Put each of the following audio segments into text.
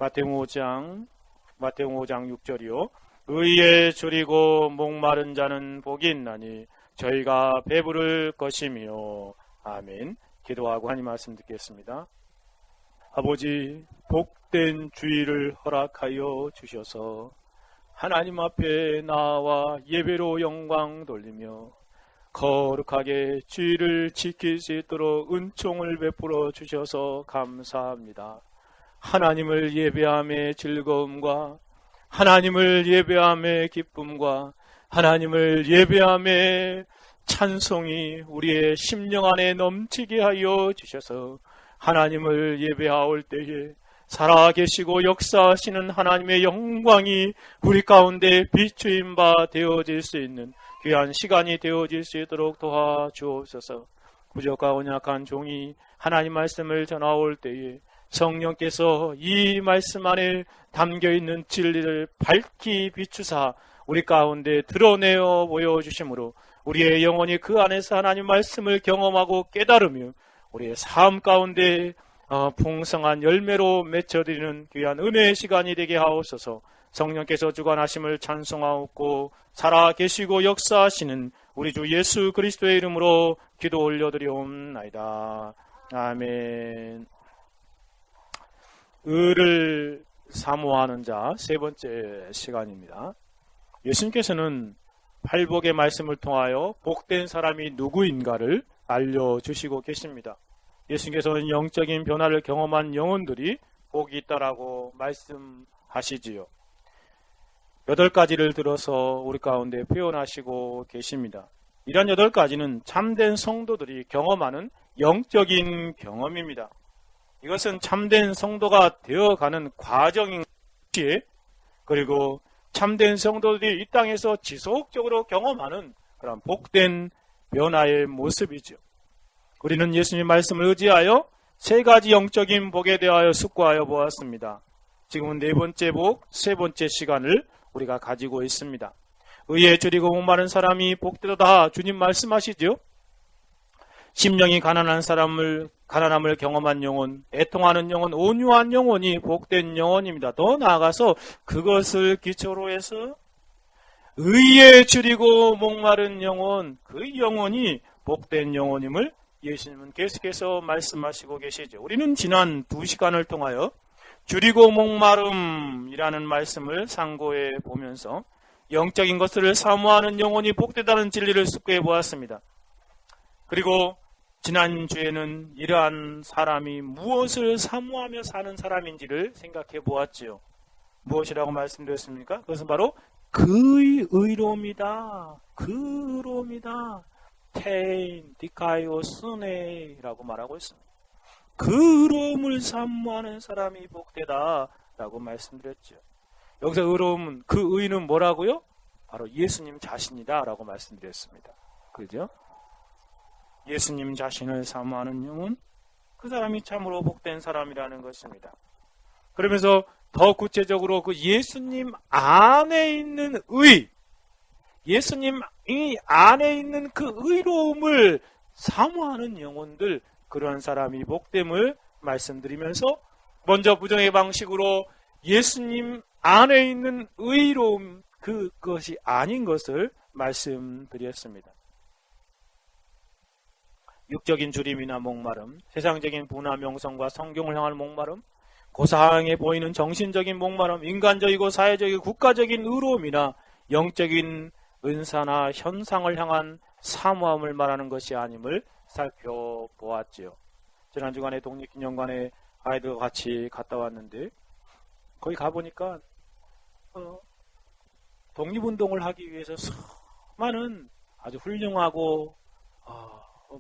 마태복음 5장 6절이요. 의에 줄이고 목마른 자는 복이 있나니 저희가 배부를 것이며. 아멘. 기도하고 하나님 말씀 듣겠습니다. 아버지, 복된 주일을 허락하여 주셔서 하나님 앞에 나와 예배로 영광 돌리며 거룩하게 주일을 지킬 수 있도록 은총을 베풀어 주셔서 감사합니다. 하나님을 예배함의 즐거움과 하나님을 예배함의 기쁨과 하나님을 예배함의 찬송이 우리의 심령 안에 넘치게 하여 주셔서 하나님을 예배하올 때에 살아계시고 역사하시는 하나님의 영광이 우리 가운데 비추임 바 되어질 수 있는 귀한 시간이 되어질 수 있도록 도와주옵소서. 부족하고 언약한 종이 하나님 말씀을 전하올 때에 성령께서 이 말씀 안에 담겨있는 진리를 밝히 비추사 우리 가운데 드러내어 보여주심으로 우리의 영혼이 그 안에서 하나님 말씀을 경험하고 깨달으며 우리의 삶 가운데 풍성한 열매로 맺혀드리는 귀한 은혜의 시간이 되게 하옵소서. 성령께서 주관하심을 찬송하옵고 살아계시고 역사하시는 우리 주 예수 그리스도의 이름으로 기도 올려드리옵나이다. 아멘. 의를 사모하는 자 세 번째 시간입니다. 예수님께서는 팔복의 말씀을 통하여 복된 사람이 누구인가를 알려주시고 계십니다. 예수님께서는 영적인 변화를 경험한 영혼들이 복이 있다라고 말씀하시지요. 8가지를 들어서 우리 가운데 표현하시고 계십니다. 이런 8가지는 참된 성도들이 경험하는 영적인 경험입니다. 이것은 참된 성도가 되어가는 과정인 것이에 그리고 참된 성도들이 이 땅에서 지속적으로 경험하는 그런 복된 변화의 모습이죠. 우리는 예수님 말씀을 의지하여 3가지 영적인 복에 대하여 숙고하여 보았습니다. 지금은 4번째 복, 3번째 시간을 우리가 가지고 있습니다. 의에 줄이고 목마른 사람이 복되도다 주님 말씀하시죠. 심령이 가난함을 경험한 영혼, 애통하는 영혼, 온유한 영혼이 복된 영혼입니다. 더 나아가서 그것을 기초로 해서 의에 줄이고 목마른 영혼, 그 영혼이 복된 영혼임을 예수님은 계속해서 말씀하시고 계시죠. 우리는 지난 2시간을 통하여 줄이고 목마름이라는 말씀을 상고해 보면서 영적인 것을 사모하는 영혼이 복되다는 진리를 숙고해 보았습니다. 그리고 지난주에는 이러한 사람이 무엇을 사모하며 사는 사람인지를 생각해 보았지요. 무엇이라고 말씀드렸습니까? 그것은 바로 그의 의로움이다. 그 의로움이다. 테인, 디카이오스네라고 말하고 있습니다. 그 의로움을 사모하는 사람이 복되다라고 말씀드렸죠. 여기서 의로움은, 그 의는 뭐라고요? 바로 예수님 자신이다라고 말씀드렸습니다. 그죠? 예수님 자신을 사모하는 영혼, 그 사람이 참으로 복된 사람이라는 것입니다. 그러면서 더 구체적으로 그 예수님 안에 있는 의, 예수님 안에 있는 그 의로움을 사모하는 영혼들, 그러한 사람이 복됨을 말씀드리면서 먼저 부정의 방식으로 예수님 안에 있는 의로움, 그것이 아닌 것을 말씀드렸습니다. 육적인 주림이나 목마름, 세상적인 부나 명성과 성경을 향한 목마름, 고상해 보이는 정신적인 목마름, 인간적이고 사회적이고 국가적인 의로움이나 영적인 은사나 현상을 향한 사모함을 말하는 것이 아님을 살펴보았지요. 지난 주간에 독립기념관에 아이들과 같이 갔다 왔는데 거기 가보니까 독립운동을 하기 위해서 수많은 아주 훌륭하고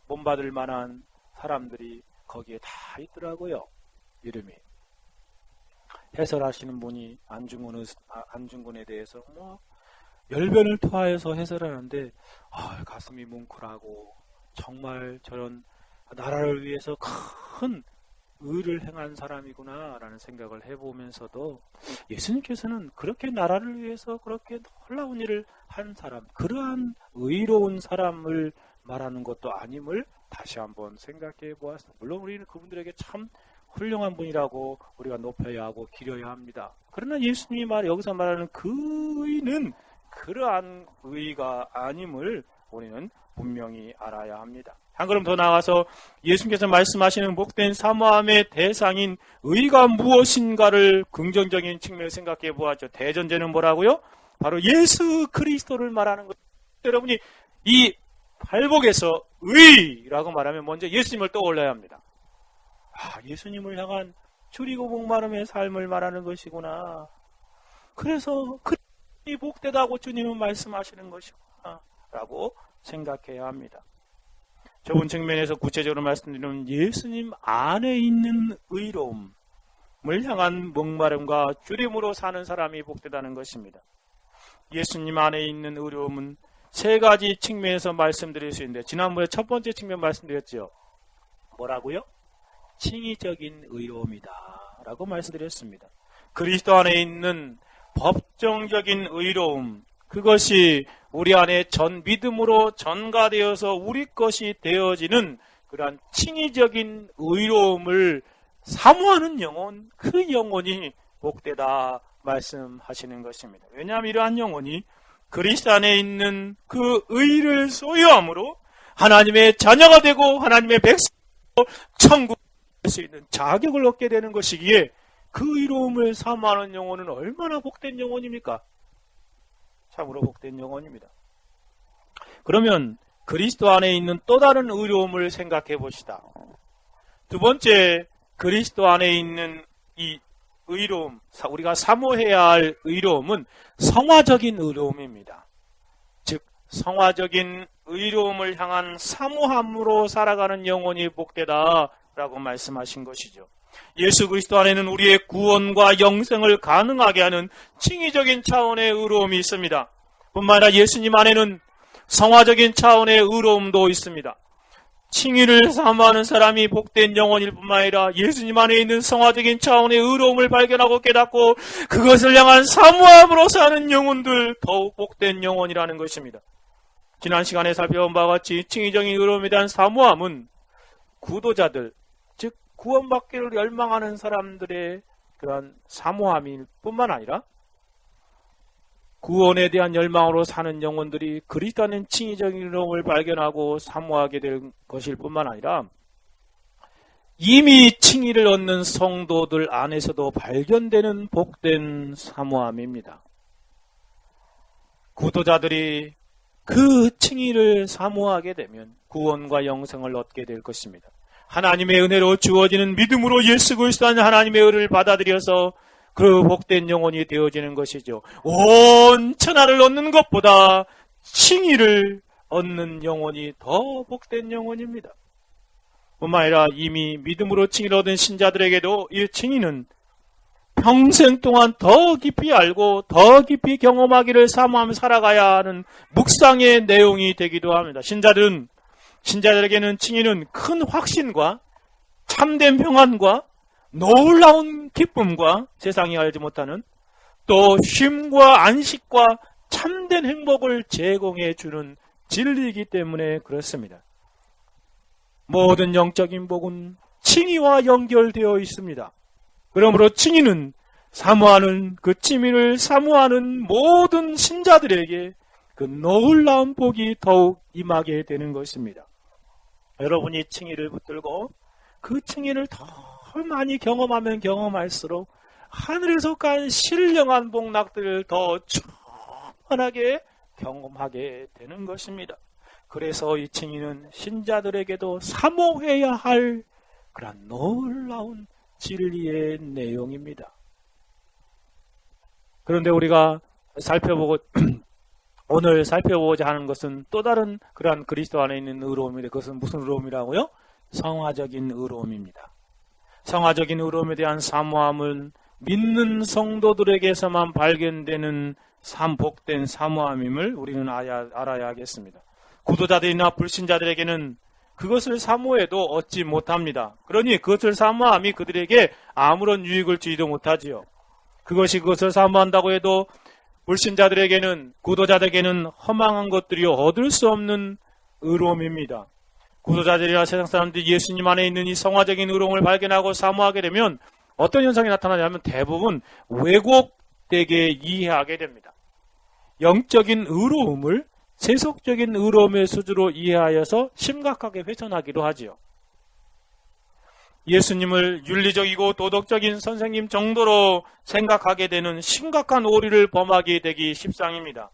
본받을 만한 사람들이 거기에 다 있더라고요. 이름이. 해설하시는 분이 안중근에 대해서 열변을 토하여서 해설하는데 가슴이 뭉클하고 정말 저런 나라를 위해서 큰 의를 행한 사람이구나 라는 생각을 해보면서도 예수님께서는 그렇게 나라를 위해서 그렇게 놀라운 일을 한 사람, 그러한 의로운 사람을 말하는 것도 아님을 다시 한번 생각해 보았습니다. 물론 우리는 그분들에게 참 훌륭한 분이라고 우리가 높여야 하고 기려야 합니다. 그러나 예수님이 여기서 말하는 그 의는 그러한 의가 아님을 우리는 분명히 알아야 합니다. 한 걸음 더 나아가서 예수님께서 말씀하시는 복된 사모함의 대상인 의가 무엇인가를 긍정적인 측면에서 생각해 보았죠. 대전제는 뭐라고요? 바로 예수 그리스도를 말하는 것. 여러분이 이 발복에서 의라고 말하면 먼저 예수님을 떠올려야 합니다. 예수님을 향한 줄이고 목마름의 삶을 말하는 것이구나. 그래서 이 복되다고 주님은 말씀하시는 것이구나 라고 생각해야 합니다. 좁은 측면에서 구체적으로 말씀드리면 예수님 안에 있는 의로움을 향한 목마름과 줄임으로 사는 사람이 복되다는 것입니다. 예수님 안에 있는 의로움은 세 가지 측면에서 말씀드릴 수 있는데, 지난번에 첫 번째 측면 말씀드렸죠. 뭐라고요? 칭의적인 의로움이다 라고 말씀드렸습니다. 그리스도 안에 있는 법정적인 의로움, 그것이 우리 안에 믿음으로 전가되어서 우리 것이 되어지는 그러한 칭의적인 의로움을 사모하는 영혼, 그 영혼이 복되다 말씀하시는 것입니다. 왜냐하면 이러한 영혼이 그리스도 안에 있는 그 의를 소유함으로 하나님의 자녀가 되고 하나님의 백성으로 천국에 갈 수 있는 자격을 얻게 되는 것이기에 그 의로움을 사모하는 영혼은 얼마나 복된 영혼입니까? 참으로 복된 영혼입니다. 그러면 그리스도 안에 있는 또 다른 의로움을 생각해 봅시다. 두 번째, 그리스도 안에 있는 이 의로움, 우리가 사모해야 할 의로움은 성화적인 의로움입니다. 즉 성화적인 의로움을 향한 사모함으로 살아가는 영혼이 복되다라고 말씀하신 것이죠. 예수 그리스도 안에는 우리의 구원과 영생을 가능하게 하는 칭의적인 차원의 의로움이 있습니다. 뿐만 아니라 예수님 안에는 성화적인 차원의 의로움도 있습니다. 칭의를 사모하는 사람이 복된 영혼일 뿐만 아니라 예수님 안에 있는 성화적인 차원의 의로움을 발견하고 깨닫고 그것을 향한 사모함으로 사는 영혼들, 더욱 복된 영혼이라는 것입니다. 지난 시간에 살펴본 바와 같이 칭의적인 의로움에 대한 사모함은 구도자들, 즉 구원받기를 열망하는 사람들의 그런 사모함일 뿐만 아니라 구원에 대한 열망으로 사는 영혼들이 그리스도 안에 칭의적인 의로움을 발견하고 사모하게 될 것일 뿐만 아니라 이미 칭의를 얻는 성도들 안에서도 발견되는 복된 사모함입니다. 구도자들이 그 칭의를 사모하게 되면 구원과 영생을 얻게 될 것입니다. 하나님의 은혜로 주어지는 믿음으로 예수 그리스도 안에 하나님의 은혜를 받아들여서 그 복된 영혼이 되어지는 것이죠. 온 천하를 얻는 것보다 칭의를 얻는 영혼이 더 복된 영혼입니다. 뿐만 아니라 이미 믿음으로 칭의를 얻은 신자들에게도 이 칭의는 평생 동안 더 깊이 알고 더 깊이 경험하기를 사모하며 살아가야 하는 묵상의 내용이 되기도 합니다. 신자들에게는 칭의는 큰 확신과 참된 평안과 놀라운 기쁨과 세상이 알지 못하는 또 쉼과 안식과 참된 행복을 제공해 주는 진리이기 때문에 그렇습니다. 모든 영적인 복은 칭의와 연결되어 있습니다. 그러므로 칭의는 사모하는 그 칭의를 사모하는 모든 신자들에게 그 놀라운 복이 더욱 임하게 되는 것입니다. 여러분이 칭의를 붙들고 그 칭의를 더 많이 경험하면 경험할수록 하늘에서 간 신령한 복락들을 더 충만하게 경험하게 되는 것입니다. 그래서 이 칭의는 신자들에게도 사모해야 할 그런 놀라운 진리의 내용입니다. 그런데 우리가 오늘 살펴보고자 하는 것은 또 다른 그러한 그리스도 안에 있는 의로움인데 그것은 무슨 의로움이라고요? 성화적인 의로움입니다. 성화적인 의로움에 대한 사모함은 믿는 성도들에게서만 발견되는 복된 사모함임을 우리는 알아야 하겠습니다. 구도자들이나 불신자들에게는 그것을 사모해도 얻지 못합니다. 그러니 그것을 사모함이 그들에게 아무런 유익을 주지도 못하지요. 그것을 사모한다고 해도 불신자들에게는, 구도자들에게는 허망한 것들이 얻을 수 없는 의로움입니다. 구도자들이나 세상 사람들이 예수님 안에 있는 이 성화적인 의로움을 발견하고 사모하게 되면 어떤 현상이 나타나냐면 대부분 왜곡되게 이해하게 됩니다. 영적인 의로움을 세속적인 의로움의 수준으로 이해하여서 심각하게 훼손하기도 하지요. 예수님을 윤리적이고 도덕적인 선생님 정도로 생각하게 되는 심각한 오류를 범하게 되기 십상입니다.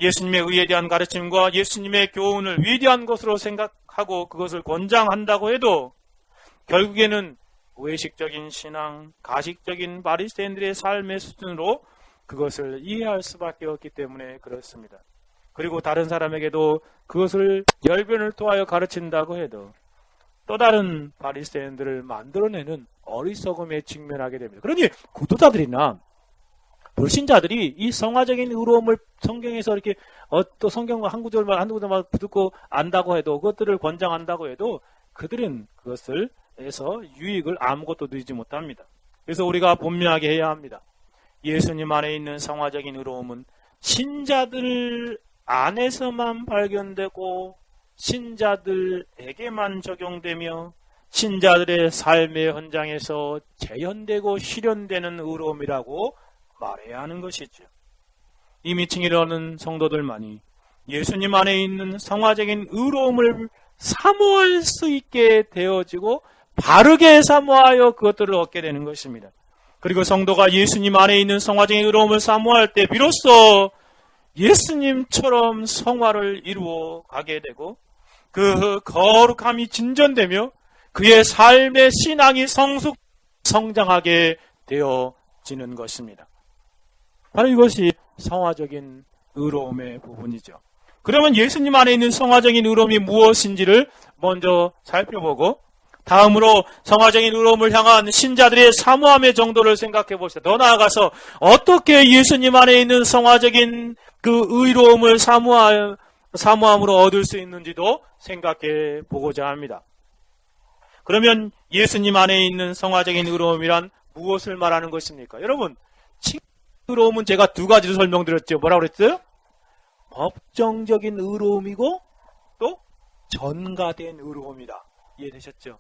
예수님의 의에 대한 가르침과 예수님의 교훈을 위대한 것으로 생각하고 그것을 권장한다고 해도 결국에는 외식적인 신앙, 가식적인 바리새인들의 삶의 수준으로 그것을 이해할 수밖에 없기 때문에 그렇습니다. 그리고 다른 사람에게도 그것을 열변을 토하여 가르친다고 해도 또 다른 바리새인들을 만들어내는 어리석음에 직면하게 됩니다. 그러니 구도자들이나 불신자들이 이 성화적인 의로움을 성경에서 이렇게 또 성경과 한 구절만 듣고 안다고 해도 그것들을 권장한다고 해도 그들은 그것을 해서 유익을 아무것도 누리지 못합니다. 그래서 우리가 분명하게 해야 합니다. 예수님 안에 있는 성화적인 의로움은 신자들 안에서만 발견되고 신자들에게만 적용되며 신자들의 삶의 현장에서 재현되고 실현되는 의로움이라고 말해야 하는 것이죠. 이미 칭의를 성도들만이 예수님 안에 있는 성화적인 의로움을 사모할 수 있게 되어지고 바르게 사모하여 그것들을 얻게 되는 것입니다. 그리고 성도가 예수님 안에 있는 성화적인 의로움을 사모할 때 비로소 예수님처럼 성화를 이루어 가게 되고 그 거룩함이 진전되며 그의 삶의 신앙이 성장하게 되어지는 것입니다. 바로 이것이 성화적인 의로움의 부분이죠. 그러면 예수님 안에 있는 성화적인 의로움이 무엇인지를 먼저 살펴보고 다음으로 성화적인 의로움을 향한 신자들의 사모함의 정도를 생각해 봅시다. 더 나아가서 어떻게 예수님 안에 있는 성화적인 그 의로움을 사모함으로 얻을 수 있는지도 생각해 보고자 합니다. 그러면 예수님 안에 있는 성화적인 의로움이란 무엇을 말하는 것입니까? 여러분, 의로움은 제가 두 가지로 설명드렸죠. 뭐라고 그랬어요? 법정적인 의로움이고 또 전가된 의로움이다. 이해되셨죠?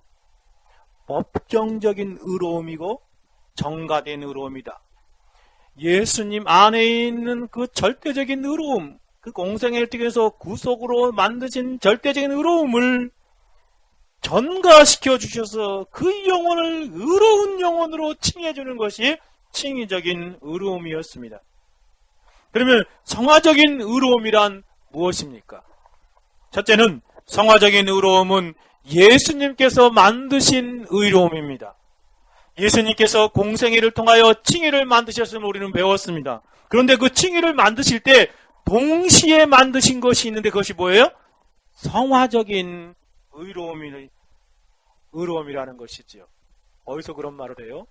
법정적인 의로움이고 전가된 의로움이다. 예수님 안에 있는 그 절대적인 의로움, 그 공생애를 통해서 구속으로 만드신 절대적인 의로움을 전가시켜 주셔서 그 영혼을 의로운 영혼으로 칭해 주는 것이 칭의적인 의로움이었습니다. 그러면 성화적인 의로움이란 무엇입니까? 첫째는 성화적인 의로움은 예수님께서 만드신 의로움입니다. 예수님께서 공생애를 통하여 칭의를 만드셨음을 우리는 배웠습니다. 그런데 그 칭의를 만드실 때 동시에 만드신 것이 있는데 그것이 뭐예요? 성화적인 의로움이라는 것이지요. 어디서 그런 말을 해요?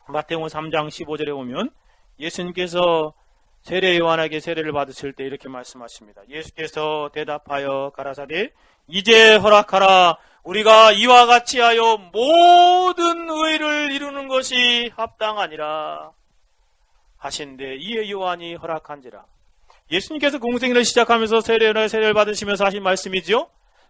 마태복음 3장 15절에 보면 예수님께서 세례 요한에게 세례를 받으실 때 이렇게 말씀하십니다. 예수께서 대답하여 가라사대 이제 허락하라. 우리가 이와 같이 하여 모든 의를 이루는 것이 합당하니라 하신데 이에 요한이 허락한지라. 예수님께서 공생애를 시작하면서 세례를 받으시면서 하신 말씀이죠.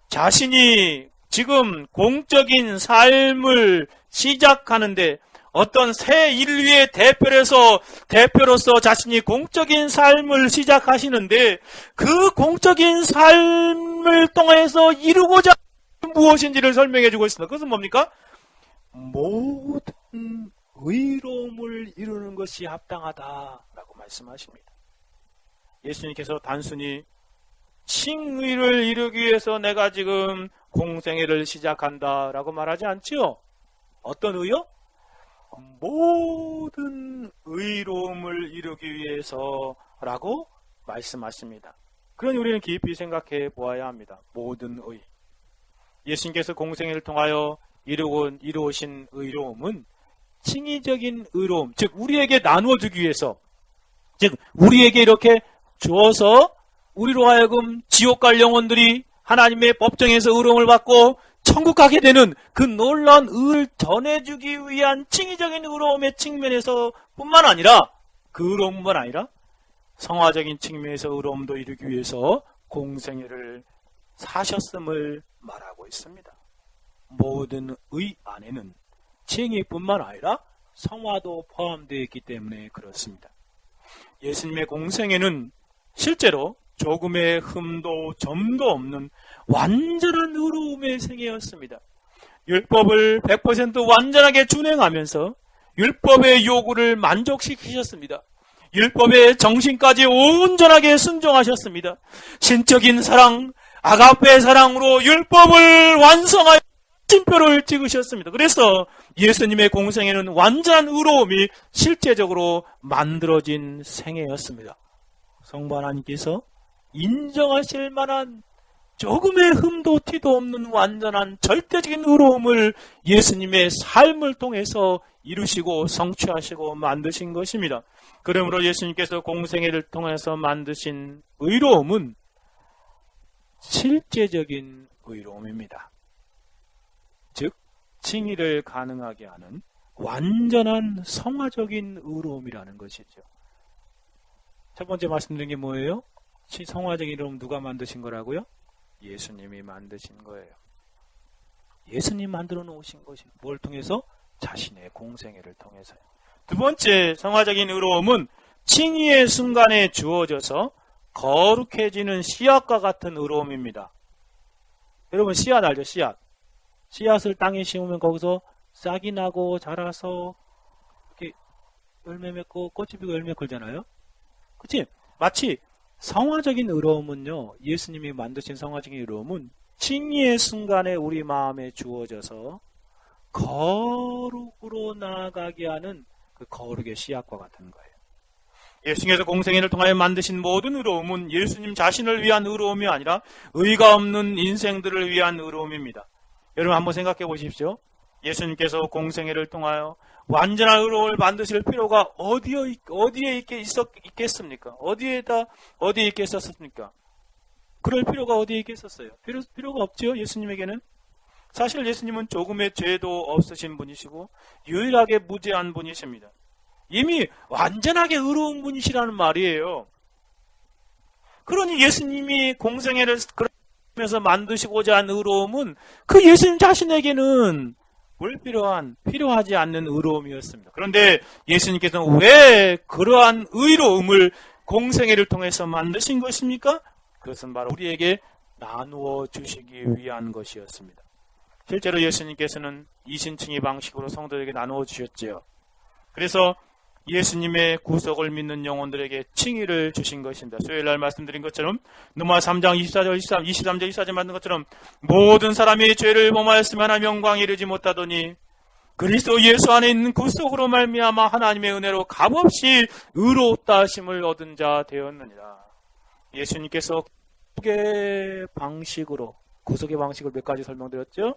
자신이 지금 공적인 삶을 시작하는데 어떤 새 인류의 대표로서 자신이 공적인 삶을 시작하시는데 그 공적인 삶을 통해서 이루고자 하는 무엇인지를 설명해 주고 있습니다. 그것은 뭡니까? 모든 의로움을 이루는 것이 합당하다라고 말씀하십니다. 예수님께서 단순히 칭의를 이루기 위해서 내가 지금 공생애를 시작한다라고 말하지 않지요. 어떤 의요? 모든 의로움을 이루기 위해서라고 말씀하십니다. 그러니 우리는 깊이 생각해 보아야 합니다. 모든 의. 예수님께서 공생애를 통하여 이루어신 의로움은 칭의적인 의로움, 즉 우리에게 나누어 주기 위해서, 즉 우리에게 이렇게 주어서 우리로 하여금 지옥 갈 영혼들이 하나님의 법정에서 의로움을 받고 천국 가게 되는 그 놀라운 의를 전해주기 위한 칭의적인 의로움의 측면에서 뿐만 아니라 그 의로움뿐만 아니라 성화적인 측면에서 의로움도 이루기 위해서 공생애를 사셨음을 말하고 있습니다. 모든 의 안에는 칭의뿐만 아니라 성화도 포함되어 있기 때문에 그렇습니다. 예수님의 공생애는 실제로 조금의 흠도 점도 없는 완전한 의로움의 생애였습니다. 율법을 100% 완전하게 준행하면서 율법의 요구를 만족시키셨습니다. 율법의 정신까지 온전하게 순종하셨습니다. 신적인 사랑, 아가페 사랑으로 율법을 완성하여 심표를 찍으셨습니다. 그래서 예수님의 공생애는 완전한 의로움이 실제적으로 만들어진 생애였습니다. 성부 하나님께서 인정하실 만한 조금의 흠도 티도 없는 완전한 절대적인 의로움을 예수님의 삶을 통해서 이루시고 성취하시고 만드신 것입니다. 그러므로 예수님께서 공생애를 통해서 만드신 의로움은 실제적인 의로움입니다. 즉 칭의를 가능하게 하는 완전한 성화적인 의로움이라는 것이죠. 첫 번째 말씀드린 게 뭐예요? 성화적인 의로움 누가 만드신 거라고요? 예수님이 만드신 거예요. 예수님 만들어 놓으신 것이 뭘 통해서? 자신의 공생애를 통해서요. 두 번째 성화적인 의로움은 칭의의 순간에 주어져서 거룩해지는 씨앗과 같은 의로움입니다. 여러분 씨앗 알죠? 씨앗. 씨앗을 땅에 심으면 거기서 싹이 나고 자라서 이렇게 열매 맺고 꽃이 피고 열매 걸잖아요. 그치? 마치 성화적인 의로움은요, 예수님이 만드신 성화적인 의로움은 칭의의 순간에 우리 마음에 주어져서 거룩으로 나아가게 하는 그 거룩의 씨앗과 같은 거예요. 예수님께서 공생애를 통하여 만드신 모든 의로움은 예수님 자신을 위한 의로움이 아니라 의가 없는 인생들을 위한 의로움입니다. 여러분 한번 생각해 보십시오. 예수님께서 공생애를 통하여 완전한 의로움을 만드실 필요가 어디에 있겠습니까? 어디에 있겠었습니까? 그럴 필요가 어디에 있겠었어요? 필요가 없죠, 예수님에게는. 사실 예수님은 조금의 죄도 없으신 분이시고 유일하게 무죄한 분이십니다. 이미 완전하게 의로운 분이시라는 말이에요. 그러니 예수님이 공생애를 그러면서 만드시고자 한 의로움은 그 예수님 자신에게는 필요하지 않는 의로움이었습니다. 그런데 예수님께서는 왜 그러한 의로움을 공생애를 통해서 만드신 것입니까? 그것은 바로 우리에게 나누어 주시기 위한 것이었습니다. 실제로 예수님께서는 이신칭의 방식으로 성도에게 나누어 주셨지요. 그래서 예수님의 구속을 믿는 영혼들에게 칭의를 주신 것입니다. 수요일날 말씀드린 것처럼 누가 3장 23절 24절 말씀 것처럼 모든 사람이 죄를 범하였으면 하나님의 영광에 이르지 못하더니 그리스도 예수 안에 있는 구속으로 말미암아 하나님의 은혜로 값없이 의롭다 하심을 얻은 자 되었느니라. 예수님께서 구속의 방식으로 몇 가지 설명드렸죠?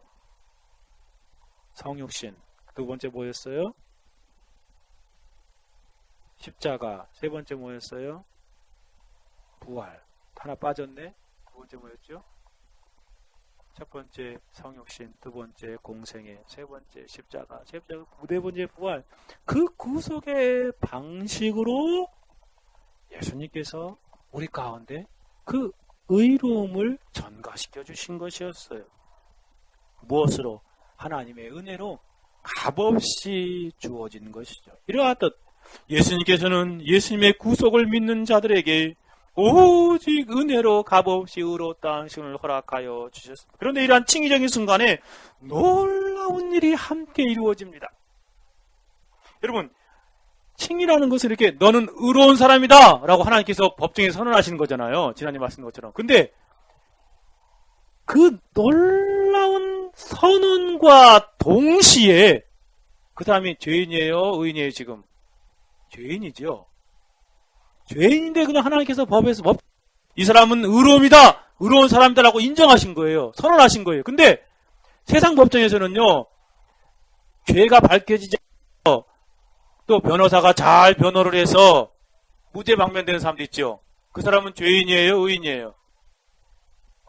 성육신, 두 번째 뭐였어요? 십자가, 세 번째 뭐였어요? 부활. 하나 빠졌네. 두 번째 뭐였죠? 첫 번째 성육신, 두 번째 공생애, 세 번째 십자가, 네 번째 부활. 그 구속의 방식으로 예수님께서 우리 가운데 그 의로움을 전가시켜 주신 것이었어요. 무엇으로? 하나님의 은혜로 값없이 주어진 것이죠. 이러하듯 예수님께서는 예수님의 구속을 믿는 자들에게 오직 은혜로 값없이 의롭다 하심을 허락하여 주셨습니다. 그런데 이러한 칭의적인 순간에 놀라운 일이 함께 이루어집니다. 여러분, 칭의라는 것은 이렇게 너는 의로운 사람이다 라고 하나님께서 법정에 선언하시는 거잖아요. 지난해 말씀드린 것처럼. 근데 그 놀라운 선언과 동시에 그 사람이 죄인이에요? 의인이에요? 지금? 죄인이죠. 죄인인데 그냥 하나님께서 법에서 이 사람은 의로움이다, 의로운 사람이다라고 인정하신 거예요. 선언하신 거예요. 근데 세상 법정에서는요, 죄가 밝혀지지 않아서 또 변호사가 잘 변호를 해서 무죄 방면되는 사람도 있죠. 그 사람은 죄인이에요? 의인이에요?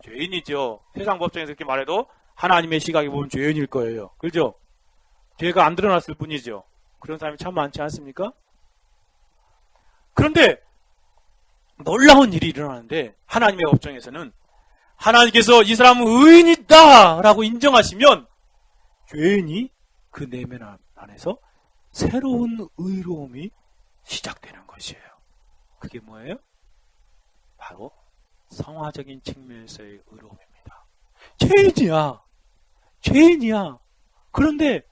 죄인이죠. 세상 법정에서 그렇게 말해도 하나님의 시각에 보면 죄인일 거예요. 그렇죠? 죄가 안 드러났을 뿐이죠. 그런 사람이 참 많지 않습니까? 그런데 놀라운 일이 일어나는데 하나님의 법정에서는 하나님께서 이 사람은 의인이다 라고 인정하시면 괜히 그 내면 안에서 새로운 의로움이 시작되는 것이에요. 그게 뭐예요? 바로 성화적인 측면에서의 의로움입니다. 죄인이야. 그런데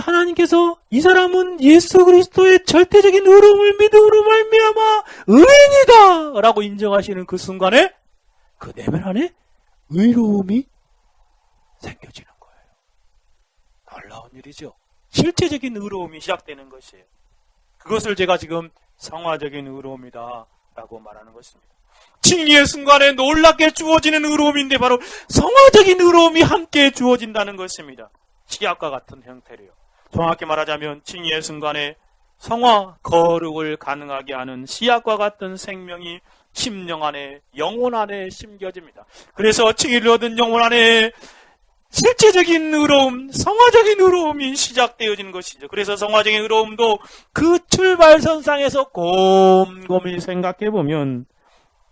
하나님께서 이 사람은 예수 그리스도의 절대적인 의로움을 믿음으로 말미암아 의인이다 라고 인정하시는 그 순간에 그 내면 안에 의로움이 생겨지는 거예요. 놀라운 일이죠. 실제적인 의로움이 시작되는 것이에요. 그것을 제가 지금 성화적인 의로움이다 라고 말하는 것입니다. 칭의의 순간에 놀랍게 주어지는 의로움인데 바로 성화적인 의로움이 함께 주어진다는 것입니다. 시약과 같은 형태로요. 정확히 말하자면 칭의의 순간에 성화, 거룩을 가능하게 하는 씨앗과 같은 생명이 심령 안에, 영혼 안에 심겨집니다. 그래서 칭의를 얻은 영혼 안에 실제적인 의로움, 성화적인 의로움이 시작되어지는 것이죠. 그래서 성화적인 의로움도 그 출발선상에서 곰곰이 생각해 보면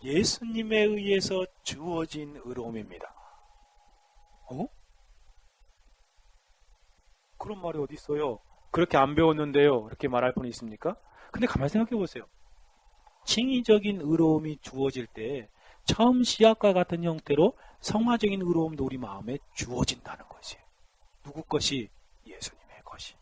예수님에 의해서 주어진 의로움입니다. 그런 말이 어디 있어요? 그렇게 안 배웠는데요. 이렇게 말할 분이 있습니까? 근데 가만히 생각해 보세요. 칭의적인 의로움이 주어질 때 처음 씨앗과 같은 형태로 성화적인 의로움도 우리 마음에 주어진다는 것이에요. 누구 것이? 예수님의 것이.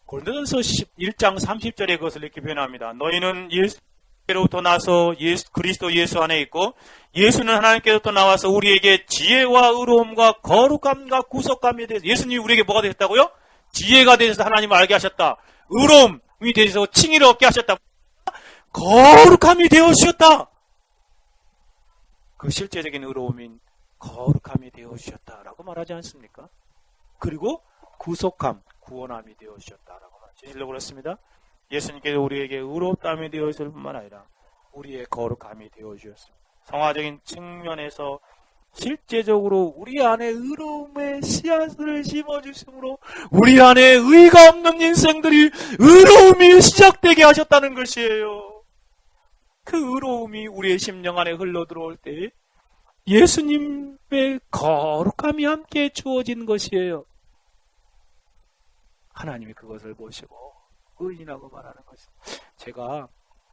고린도전서 1장 30절에 그것을 이렇게 표현합니다. 너희는 예수로부터 나서 그리스도 예수 안에 있고 예수는 하나님께로부터 나와서 우리에게 지혜와 의로움과 거룩함과 구속감에 대해서 예수님이 우리에게 뭐가 되셨다고요? 지혜가 되셔서 하나님을 알게 하셨다. 의로움이 되셔서 칭의를 얻게 하셨다. 거룩함이 되어주셨다. 그 실제적인 의로움인 거룩함이 되어주셨다라고 말하지 않습니까? 그리고 구속함, 구원함이 되어주셨다라고 말하죠. 실로 그렇습니다. 예수님께서 우리에게 의롭다함이 되어주실 뿐만 아니라 우리의 거룩함이 되어주셨습니다. 성화적인 측면에서 실제적으로 우리 안에 의로움의 씨앗을 심어주심으로 우리 안에 의가 없는 인생들이 의로움이 시작되게 하셨다는 것이에요. 그 의로움이 우리의 심령 안에 흘러들어올 때 예수님의 거룩함이 함께 주어진 것이에요. 하나님이 그것을 보시고 의인이라고 말하는 것입니다. 제가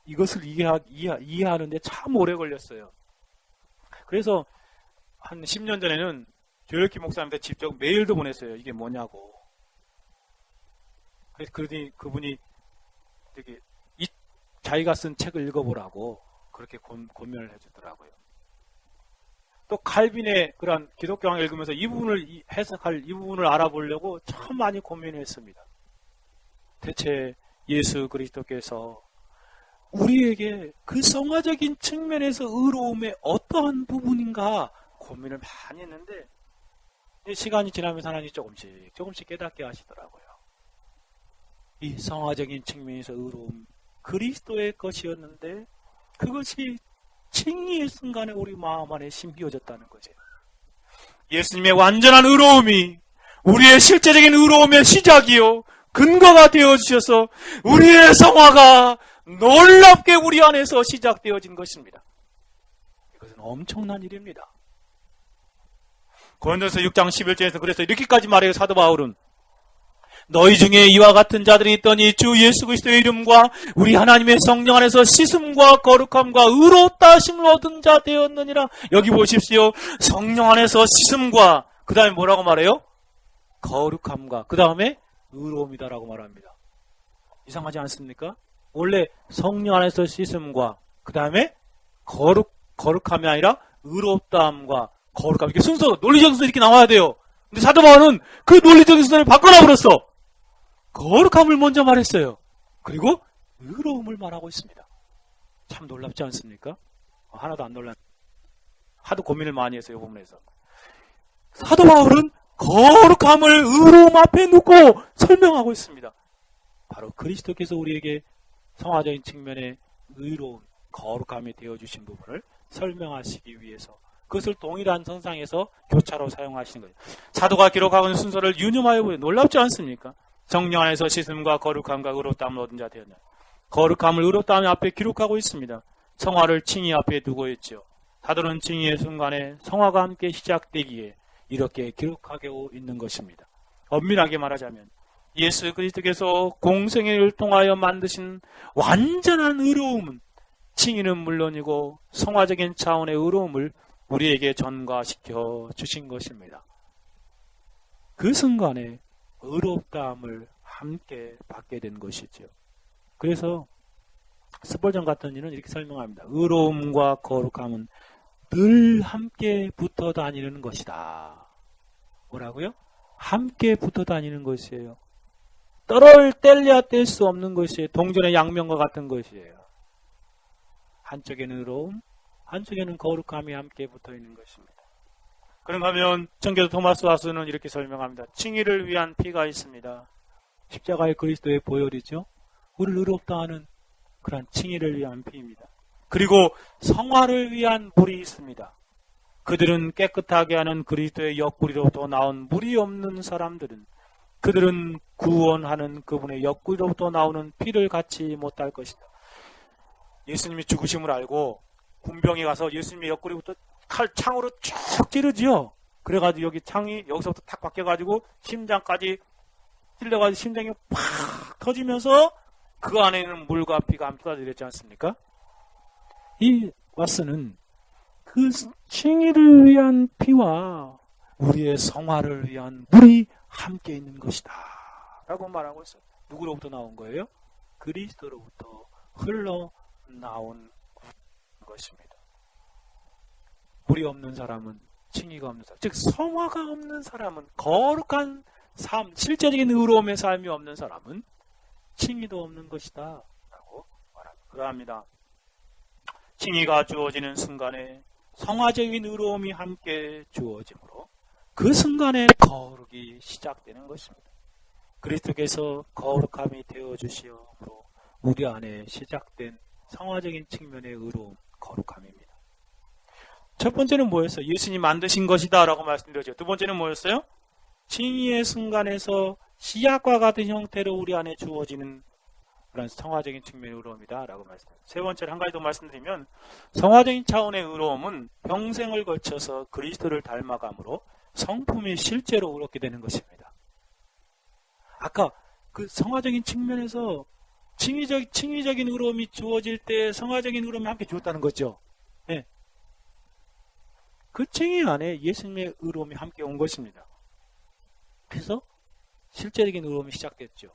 이것을 이해하는데 참 오래 걸렸어요. 그래서 한 10년 전에는 조혁기 목사님한테 직접 메일도 보냈어요. 이게 뭐냐고. 그러더니 그분이 되게 자기가 쓴 책을 읽어보라고 그렇게 권면을 해주더라고요. 또 칼빈의 그런 기독교왕을 읽으면서 이 부분을 해석할 이 부분을 알아보려고 참 많이 고민했습니다. 대체 예수 그리스도께서 우리에게 그 성화적인 측면에서 의로움의 어떠한 부분인가 고민을 많이 했는데 시간이 지나면서 하나님이 조금씩 깨닫게 하시더라고요. 이 성화적인 측면에서 의로움 그리스도의 것이었는데 그것이 칭의의 순간에 우리 마음 안에 심겨졌다는 거죠. 예수님의 완전한 의로움이 우리의 실제적인 의로움의 시작이요 근거가 되어주셔서 우리의 성화가 놀랍게 우리 안에서 시작되어진 것입니다. 이것은 엄청난 일입니다. 고린도서 6장 11절에서 그래서 이렇게까지 말해요. 사도 바울은 너희 중에 이와 같은 자들이 있더니 주 예수 그리스도의 이름과 우리 하나님의 성령 안에서 씻음과 거룩함과 의롭다 하심을 얻은 자 되었느니라. 여기 보십시오. 성령 안에서 씻음과 그 다음에 뭐라고 말해요? 거룩함과 그 다음에 의로움이다라고 말합니다. 이상하지 않습니까? 원래 성령 안에서 씻음과 그 다음에 거룩함이 아니라 의롭다함과 거룩함 이렇게 순서 논리적 순서 이렇게 나와야 돼요. 근데 사도 바울은 그 논리적인 순서를 바꿔놔버렸어. 거룩함을 먼저 말했어요. 그리고 의로움을 말하고 있습니다. 참 놀랍지 않습니까? 하나도 안 놀랐. 하도 고민을 많이 했어요. 이 부분에서. 사도 바울은 거룩함을 의로움 앞에 놓고 설명하고 있습니다. 바로 그리스도께서 우리에게 성화적인 측면의 의로운 거룩함이 되어주신 부분을 설명하시기 위해서 그것을 동일한 선상에서 교차로 사용하시는 거예요. 사도가 기록하고 있는 순서를 유념하여 보면 놀랍지 않습니까? 성령 안에서 씻음과 거룩함과 의롭다함을 얻은 자 되었냐. 거룩함을 의롭다함 앞에 기록하고 있습니다. 성화를 칭의 앞에 두고 있죠. 다들은 칭의의 순간에 성화가 함께 시작되기에 이렇게 기록하고 있는 것입니다. 엄밀하게 말하자면 예수 그리스도께서 공생애를 통하여 만드신 완전한 의로움은 칭의는 물론이고 성화적인 차원의 의로움을 우리에게 전가시켜 주신 것입니다. 그 순간에 의롭다함을 함께 받게 된 것이죠. 그래서 스펄전 같은 이는 이렇게 설명합니다. 의로움과 거룩함은 늘 함께 붙어 다니는 것이다. 뭐라고요? 함께 붙어 다니는 것이에요. 뗄래야 뗄 수 없는 것이에요. 동전의 양면과 같은 것이에요. 한쪽에는 의로움, 한쪽에는 거룩함이 함께 붙어 있는 것입니다. 그런가 하면 청교도 토마스 와스는 이렇게 설명합니다. 칭의를 위한 피가 있습니다. 십자가의 그리스도의 보혈이죠. 우리를 의롭다 하는 그런 칭의를 위한 피입니다. 그리고 성화를 위한 불이 있습니다. 그들은 깨끗하게 하는 그리스도의 옆구리로부터 나온 물이 없는 사람들은 그들은 구원하는 그분의 옆구리로부터 나오는 피를 갖지 못할 것이다. 예수님이 죽으심을 알고 군병이 가서 예수님의 옆구리부터 창으로 쭉 찌르지요. 그래가지고 여기 창이 여기서부터 탁 바뀌어가지고 심장까지 찔려가지고 심장이 팍 터지면서 그 안에 있는 물과 피가 함께 쏟아지지 않습니까? 이 왓슨은 그 칭의를 위한 피와 우리의 성화를 위한 물이 함께 있는 것이다 라고 말하고 있어요. 누구로부터 나온 거예요? 그리스도로부터 흘러나온 것입니다. 물이 없는 사람은 칭의가 없는 사람, 즉 성화가 없는 사람은, 거룩한 삶, 실제적인 의로움의 삶이 없는 사람은 칭의도 없는 것이다 라고 말합니다. 칭의가 주어지는 순간에 성화적인 의로움이 함께 주어지므로 그 순간에 거룩이 시작되는 것입니다. 그리스도께서 거룩함이 되어주시므로 우리 안에 시작된 성화적인 측면의 의로움, 거룩함입니다. 첫 번째는 뭐였어요? 예수님이 만드신 것이다 라고 말씀드렸죠. 두 번째는 뭐였어요? 칭의의 순간에서 씨앗과 같은 형태로 우리 안에 주어지는 그런 성화적인 측면의 의로움이다 라고 말씀드립니다. 세 번째로 한 가지 더 말씀드리면 성화적인 차원의 의로움은 평생을 걸쳐서 그리스도를 닮아감으로 성품이 실제로 의롭게 되는 것입니다. 아까 그 성화적인 측면에서 칭의적인 의로움이 주어질 때 성화적인 의로움이 함께 주었다는 거죠. 네. 그 칭의 안에 예수님의 의로움이 함께 온 것입니다. 그래서 실제적인 의로움이 시작됐죠.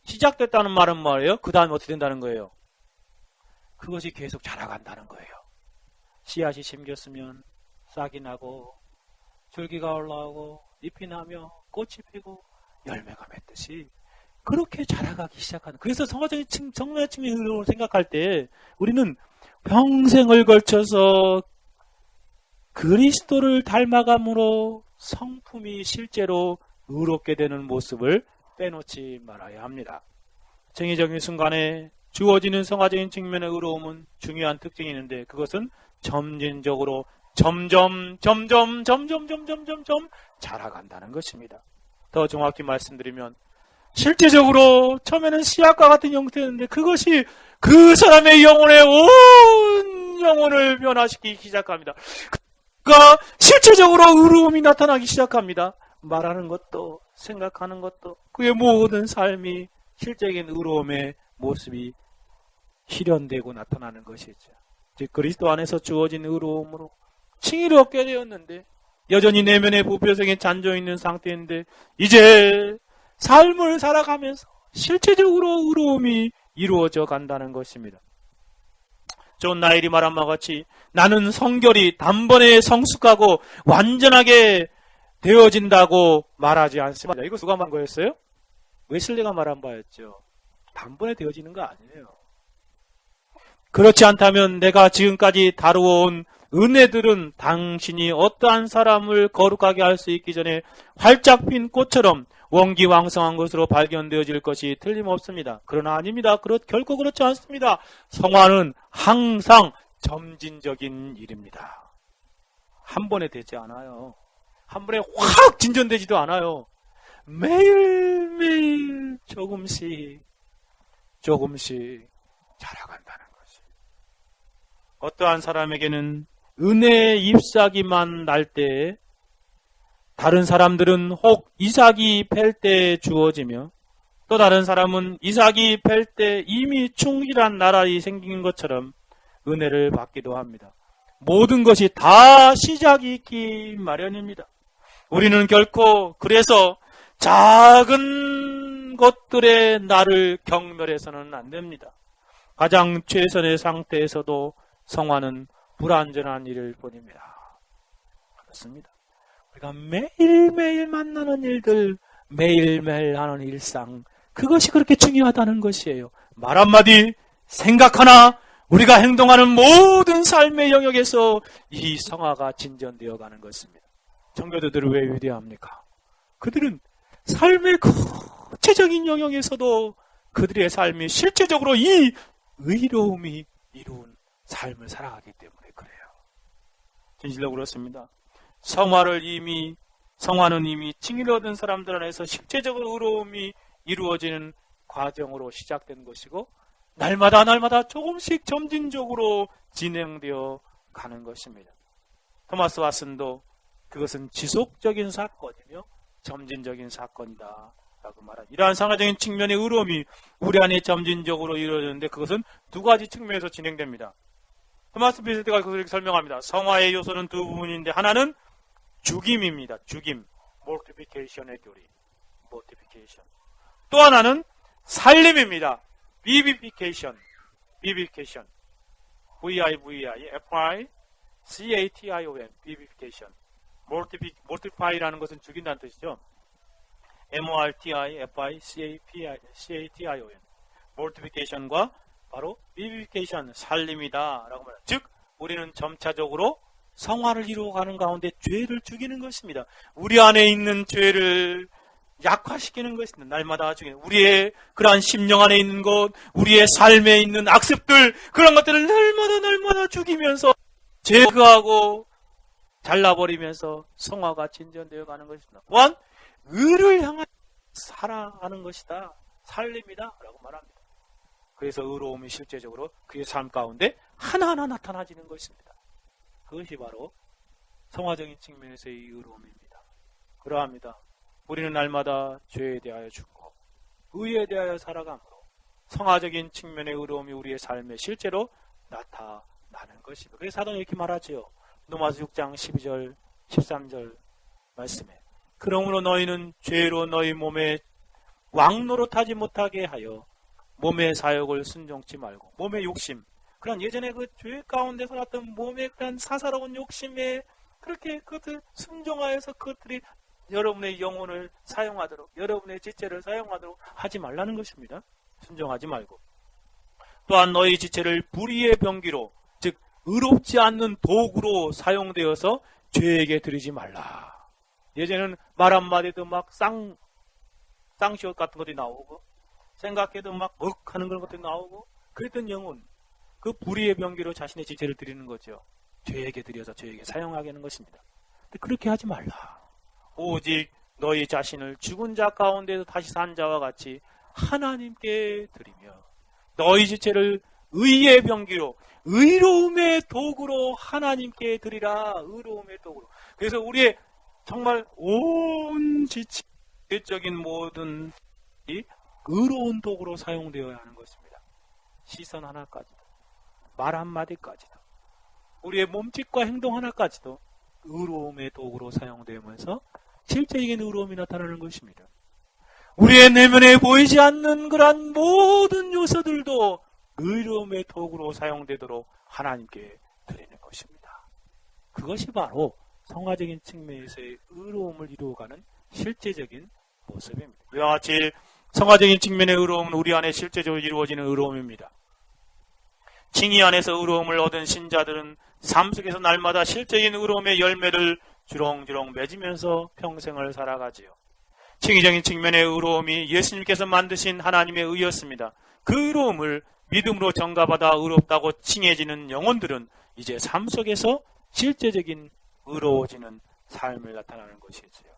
시작됐다는 말은 뭐예요? 그 다음에 어떻게 된다는 거예요? 그것이 계속 자라간다는 거예요. 씨앗이 심겼으면 싹이 나고 줄기가 올라오고 잎이 나며 꽃이 피고 열매가 맺듯이 그렇게 자라가기 시작하는. 그래서 성화적인 측면의 의로움을 생각할 때 우리는 평생을 걸쳐서 그리스도를 닮아감으로 성품이 실제로 의롭게 되는 모습을 빼놓지 말아야 합니다. 정의적인 순간에 주어지는 성화적인 측면의 의로움은 중요한 특징이 있는데 그것은 점진적으로 점점 자라간다는 것입니다. 더 정확히 말씀드리면 실제적으로 처음에는 씨앗과 같은 형태였는데 그것이 그 사람의 영혼의 온 영혼을 변화시키기 시작합니다. 그러니까 실제적으로 의로움이 나타나기 시작합니다. 말하는 것도 생각하는 것도 그의 모든 삶이 실제적인 의로움의 모습이 실현되고 나타나는 것이죠. 즉 그리스도 안에서 주어진 의로움으로 칭의를 얻게 되었는데 여전히 내면에 부표적인 잔져 있는 상태인데 이제 삶을 살아가면서 실제적으로 의로움이 이루어져 간다는 것입니다. 존 나일이 말한 바와 같이 나는 성결이 단번에 성숙하고 완전하게 되어진다고 말하지 않습니다. 이거 누가 말한 거였어요? 웨슬리가 말한 바였죠. 단번에 되어지는 거 아니에요. 그렇지 않다면 내가 지금까지 다루어온 은혜들은 당신이 어떠한 사람을 거룩하게 할 수 있기 전에 활짝 핀 꽃처럼 원기왕성한 것으로 발견되어질 것이 틀림없습니다. 그러나 아닙니다. 결코 그렇지 않습니다. 성화는 항상 점진적인 일입니다. 한 번에 되지 않아요. 한 번에 확 진전되지도 않아요. 매일매일 조금씩 자라간다는 것이. 어떠한 사람에게는 은혜의 잎사귀만 날 때 다른 사람들은 혹 이삭이 팰 때 주어지며 또 다른 사람은 이삭이 뵐 때 이미 충실한 나라이 생긴 것처럼 은혜를 받기도 합니다. 모든 것이 다 시작이 있기 마련입니다. 우리는 결코 그래서 작은 것들의 나를 경멸해서는 안 됩니다. 가장 최선의 상태에서도 성화는 불완전한 일을 뿐입니다. 그렇습니다. 우리가 매일매일 만나는 일들, 매일매일 하는 일상, 그것이 그렇게 중요하다는 것이에요. 말 한마디, 생각 하나, 우리가 행동하는 모든 삶의 영역에서 이 성화가 진전되어 가는 것입니다. 청교도들은 왜 위대합니까? 그들은 삶의 구체적인 영역에서도 그들의 삶이 실제적으로 이 의로움이 이루은 삶을 살아가기 때문에 그래요. 진실로 그렇습니다. 성화는 이미 칭의를 얻은 사람들 안에서 실제적으로 의로움이 이루어지는 과정으로 시작된 것이고 날마다 조금씩 점진적으로 진행되어 가는 것입니다. 토마스 왓슨도 그것은 지속적인 사건이며 점진적인 사건이다 라고 말합니다. 이러한 상하적인 측면의 의로움이 우리 안에 점진적으로 이루어지는데 그것은 두 가지 측면에서 진행됩니다. 토마스 피세트가 그렇게 설명합니다. 성화의 요소는 두 부분인데 하나는 죽임입니다. 죽임, mortification의 교리, mortification. 또 하나는 살림입니다. vivification, vivification, V-I-V-I-F-I-C-A-T-I-O-N, vivification. mortify라는 것은 죽인다는 뜻이죠. M-O-R-T-I-F-I-C-A-T-I-O-N, mortification과 바로 vivification, 살림이다 라고 말합니다. 즉 우리는 점차적으로 성화를 이루어가는 가운데 죄를 죽이는 것입니다. 우리 안에 있는 죄를 약화시키는 것입니다. 날마다 죽이는 우리의 그러한 심령 안에 있는 것, 우리의 삶에 있는 악습들, 그런 것들을 날마다 죽이면서 제거하고 잘라버리면서 성화가 진전되어 가는 것입니다. 또한 의를 향한 살아가는 것이다, 살림이다 라고 말합니다. 그래서 의로움이 실제적으로 그의 삶 가운데 하나하나 나타나지는 것입니다. 그것이 바로 성화적인 측면에서의 의로움입니다. 그러합니다. 우리는 날마다 죄에 대하여 죽고 의에 대하여 살아가므로 성화적인 측면의 의로움이 우리의 삶에 실제로 나타나는 것입니다. 그래서 사도는 이렇게 말하죠. 로마서 6장 12절 13절 말씀에 그러므로 너희는 죄로 너희 몸에 왕노릇하지 못하게 하여 몸의 사욕을 순종치 말고 몸의 욕심, 그런 예전에 그 죄 가운데 살았던 몸의 그런 사사로운 욕심에 그렇게 그것을 순종하여서 그것들이 여러분의 영혼을 사용하도록, 여러분의 지체를 사용하도록 하지 말라는 것입니다. 순종하지 말고. 또한 너희 지체를 불의의 병기로, 즉 의롭지 않는 도구로 사용되어서 죄에게 드리지 말라. 예전에는 말 한마디도 막 쌍시옷 같은 것들이 나오고 생각해도 막 하는 그런 것들이 나오고 그랬던 영혼, 그 불의의 병기로 자신의 지체를 드리는 거죠. 죄에게 드려서 죄에게 사용하게 하는 것입니다. 근데 그렇게 하지 말라. 오직 너희 자신을 죽은 자 가운데서 다시 산 자와 같이 하나님께 드리며 너희 지체를 의의 병기로, 의로움의 도구로 하나님께 드리라. 의로움의 도구로. 그래서 우리의 정말 온 지체적인 모든 이 의로운 도구로 사용되어야 하는 것입니다. 시선 하나까지도, 말 한마디까지도, 우리의 몸짓과 행동 하나까지도 의로움의 도구로 사용되면서 실제적인 의로움이 나타나는 것입니다. 우리의 내면에 보이지 않는 그러한 모든 요소들도 의로움의 도구로 사용되도록 하나님께 드리는 것입니다. 그것이 바로 성화적인 측면에서의 의로움을 이루어가는 실제적인 모습입니다. 이와 같이 성화적인 측면의 의로움은 우리 안에 실제적으로 이루어지는 의로움입니다. 칭의 안에서 의로움을 얻은 신자들은 삶 속에서 날마다 실제적인 의로움의 열매를 주렁주렁 맺으면서 평생을 살아가지요. 칭의적인 측면의 의로움이 예수님께서 만드신 하나님의 의였습니다. 그 의로움을 믿음으로 전가받아 의롭다고 칭해지는 영혼들은 이제 삶 속에서 실제적인 의로워지는 삶을 나타나는 것이지요.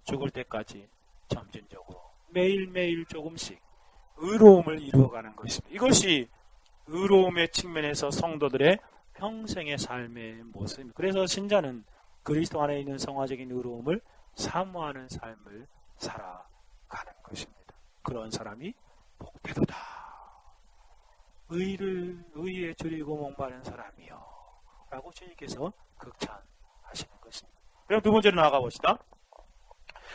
죽을 때까지 점진적으로 매일매일 조금씩 의로움을 이루어가는 것입니다. 이것이 의로움의 측면에서 성도들의 평생의 삶의 모습입니다. 그래서 신자는 그리스도 안에 있는 성화적인 의로움을 사모하는 삶을 살아가는 것입니다. 그런 사람이 복되도다. 의에 줄이고 목마른 사람이요 라고 주님께서 극찬하시는 것입니다. 그럼 두 번째로 나아가 봅시다.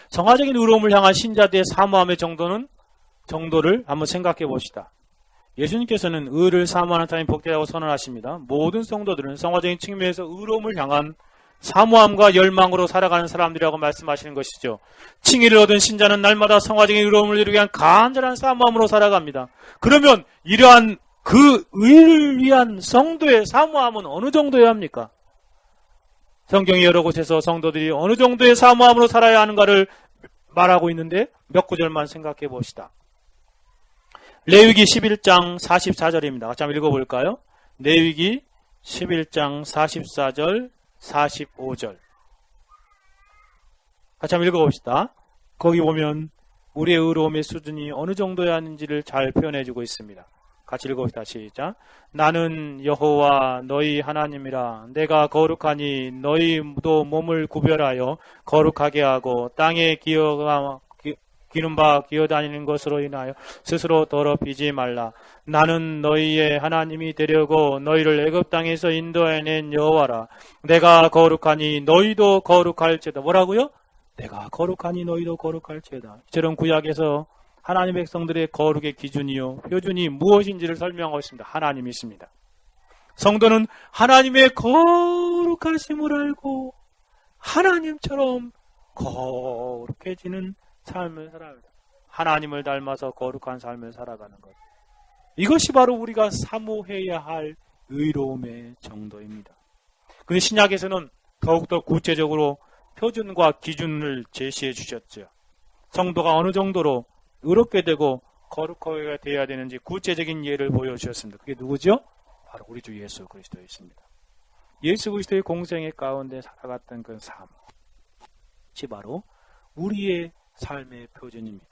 성화적인 의로움을 향한 신자들의 사모함의 정도를 한번 생각해 봅시다. 예수님께서는 의를 사모하는 사람이 복되다고 선언하십니다. 모든 성도들은 성화적인 측면에서 의로움을 향한 사모함과 열망으로 살아가는 사람들이라고 말씀하시는 것이죠. 칭의를 얻은 신자는 날마다 성화적인 의로움을 이루기 위한 간절한 사모함으로 살아갑니다. 그러면 이러한 그 의를 위한 성도의 사모함은 어느 정도여야 합니까? 성경의 여러 곳에서 성도들이 어느 정도의 사모함으로 살아야 하는가를 말하고 있는데 몇 구절만 생각해 봅시다. 레위기 11장 44절입니다. 같이 한번 읽어볼까요? 레위기 11장 44절 45절 같이 한번 읽어봅시다. 거기 보면 우리의 의로움의 수준이 어느 정도여야 하는지를 잘 표현해주고 있습니다. 같이 읽어봅시다. 시작. 나는 여호와 너희 하나님이라. 내가 거룩하니 너희도 몸을 구별하여 거룩하게 하고 땅에 기는 바 기어다니는 것으로 인하여 스스로 더럽히지 말라. 나는 너희의 하나님이 되려고 너희를 애굽 땅에서 인도해낸 여호와라. 내가 거룩하니 너희도 거룩할지어다. 뭐라고요? 내가 거룩하니 너희도 거룩할지어다. 이처럼 구약에서 하나님 백성들의 거룩의 기준이요 표준이 무엇인지를 설명하고 있습니다. 하나님이 있습니다. 성도는 하나님의 거룩하심을 알고 하나님처럼 거룩해지는 삶을 살아갑니다. 하나님을 닮아서 거룩한 삶을 살아가는 것. 이것이 바로 우리가 사모해야 할 의로움의 정도입니다. 그런데 신약에서는 더욱더 구체적으로 표준과 기준을 제시해 주셨죠. 성도가 어느 정도로 의롭게 되고 거룩하게 되어야 되는지 구체적인 예를 보여주셨습니다. 그게 누구죠? 바로 우리 주 예수 그리스도였습니다. 예수 그리스도의 공생의 가운데 살아갔던 그 삶, 이 바로 우리의 삶의 표준입니다.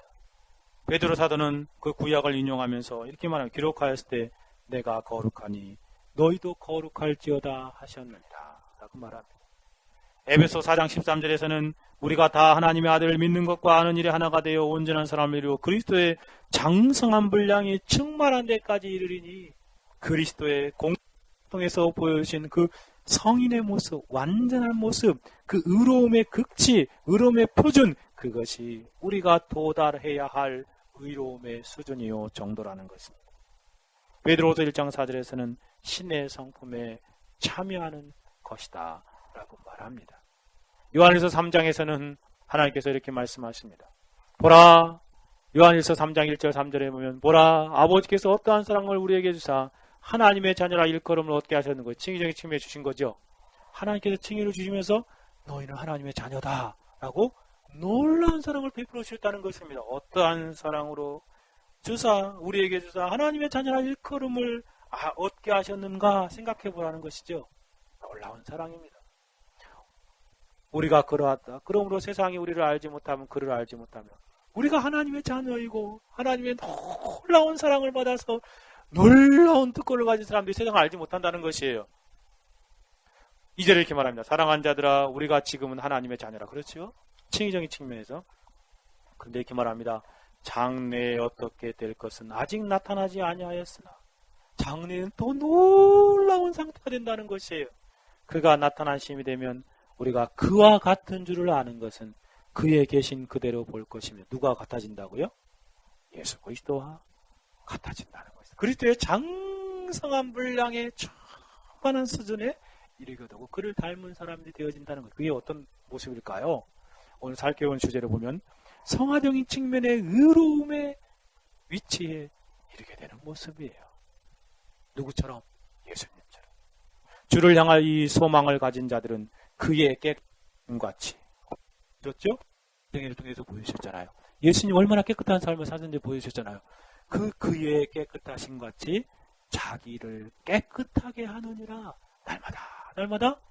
베드로 사도는 그 구약을 인용하면서 이렇게 말하면 기록하였을 때 내가 거룩하니 너희도 거룩할지어다 하셨느니라 라고 말합니다. 에베소 4장 13절에서는 우리가 다 하나님의 아들을 믿는 것과 아는 일에 하나가 되어 온전한 사람을 이루어 그리스도의 장성한 분량이 충만한 데까지 이르리니 그리스도의 공통에서 보여주신 그 성인의 모습, 완전한 모습, 그 의로움의 극치, 의로움의 표준, 그것이 우리가 도달해야 할 의로움의 수준이요 정도라는 것입니다. 베드로서 1장 4절에서는 신의 성품에 참여하는 것이다 라고 말합니다. 요한일서 3장에서는 하나님께서 이렇게 말씀하십니다. 보라, 요한일서 3장 1절 3절에 보면 보라, 아버지께서 어떠한 사랑을 우리에게 주사 하나님의 자녀라 일컬음을 얻게 하셨는 거예요. 칭의적인 측면에 주신 거죠. 하나님께서 칭의를 주시면서 너희는 하나님의 자녀다 라고 놀라운 사랑을 베풀어 주셨다는 것입니다. 어떠한 사랑으로 주사 우리에게 주사 하나님의 자녀라 일컬음을 얻게 하셨는가 생각해 보라는 것이죠. 놀라운 사랑입니다. 우리가 그러하다. 그러므로 세상이 우리를 알지 못하면 그를 알지 못하며 우리가 하나님의 자녀이고 하나님의 놀라운 사랑을 받아서 놀라운 특권을 가진 사람들이 세상을 알지 못한다는 것이에요. 이제를 이렇게 말합니다. 사랑하는 자들아 우리가 지금은 하나님의 자녀라. 그렇죠? 칭의적인 측면에서. 그런데 이렇게 말합니다. 장래에 어떻게 될 것은 아직 나타나지 아니하였으나 장래는 또 놀라운 상태가 된다는 것이에요. 그가 나타난 시임이 되면 우리가 그와 같은 줄을 아는 것은 그에 계신 그대로 볼 것이며 누가 같아진다고요? 예수 그리스도와 같아진다는 것입니다. 그리스도의 장성한 분량의 충만한 수준에 이르게 되고 그를 닮은 사람이 되어진다는 것. 그게 어떤 모습일까요? 오늘 살펴본 주제를 보면 성화적인 측면의 의로움의 위치에 이르게 되는 모습이에요. 누구처럼? 예수님처럼. 주를 향할 이 소망을 가진 자들은 그의 깨끗함같이 그렇죠? 생애를 통해서 보여주셨잖아요. 예수님 얼마나 깨끗한 삶을 사는지 보여주셨잖아요. 그의 깨끗하신 같이 자기를 깨끗하게 하느니라. 날마다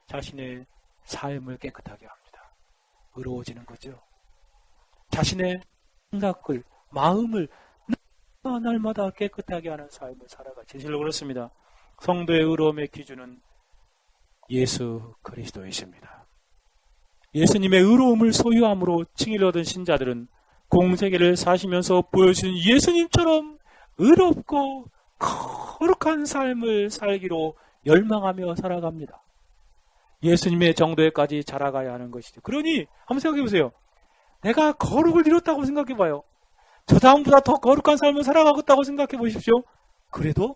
자신의 삶을 깨끗하게 합니다. 의로워지는 거죠. 자신의 생각을, 마음을 날마다 깨끗하게 하는 삶을 살아가. 진실로 그렇습니다. 성도의 의로움의 기준은 예수 그리스도이십니다. 예수님의 의로움을 소유함으로 칭의를 얻은 신자들은 공생애를 사시면서 보여주신 예수님처럼 의롭고 거룩한 삶을 살기로 열망하며 살아갑니다. 예수님의 정도에까지 자라가야 하는 것이죠. 그러니 한번 생각해 보세요. 내가 거룩을 이뤘다고 생각해 봐요. 저 다음보다 더 거룩한 삶을 살아가겠다고 생각해 보십시오. 그래도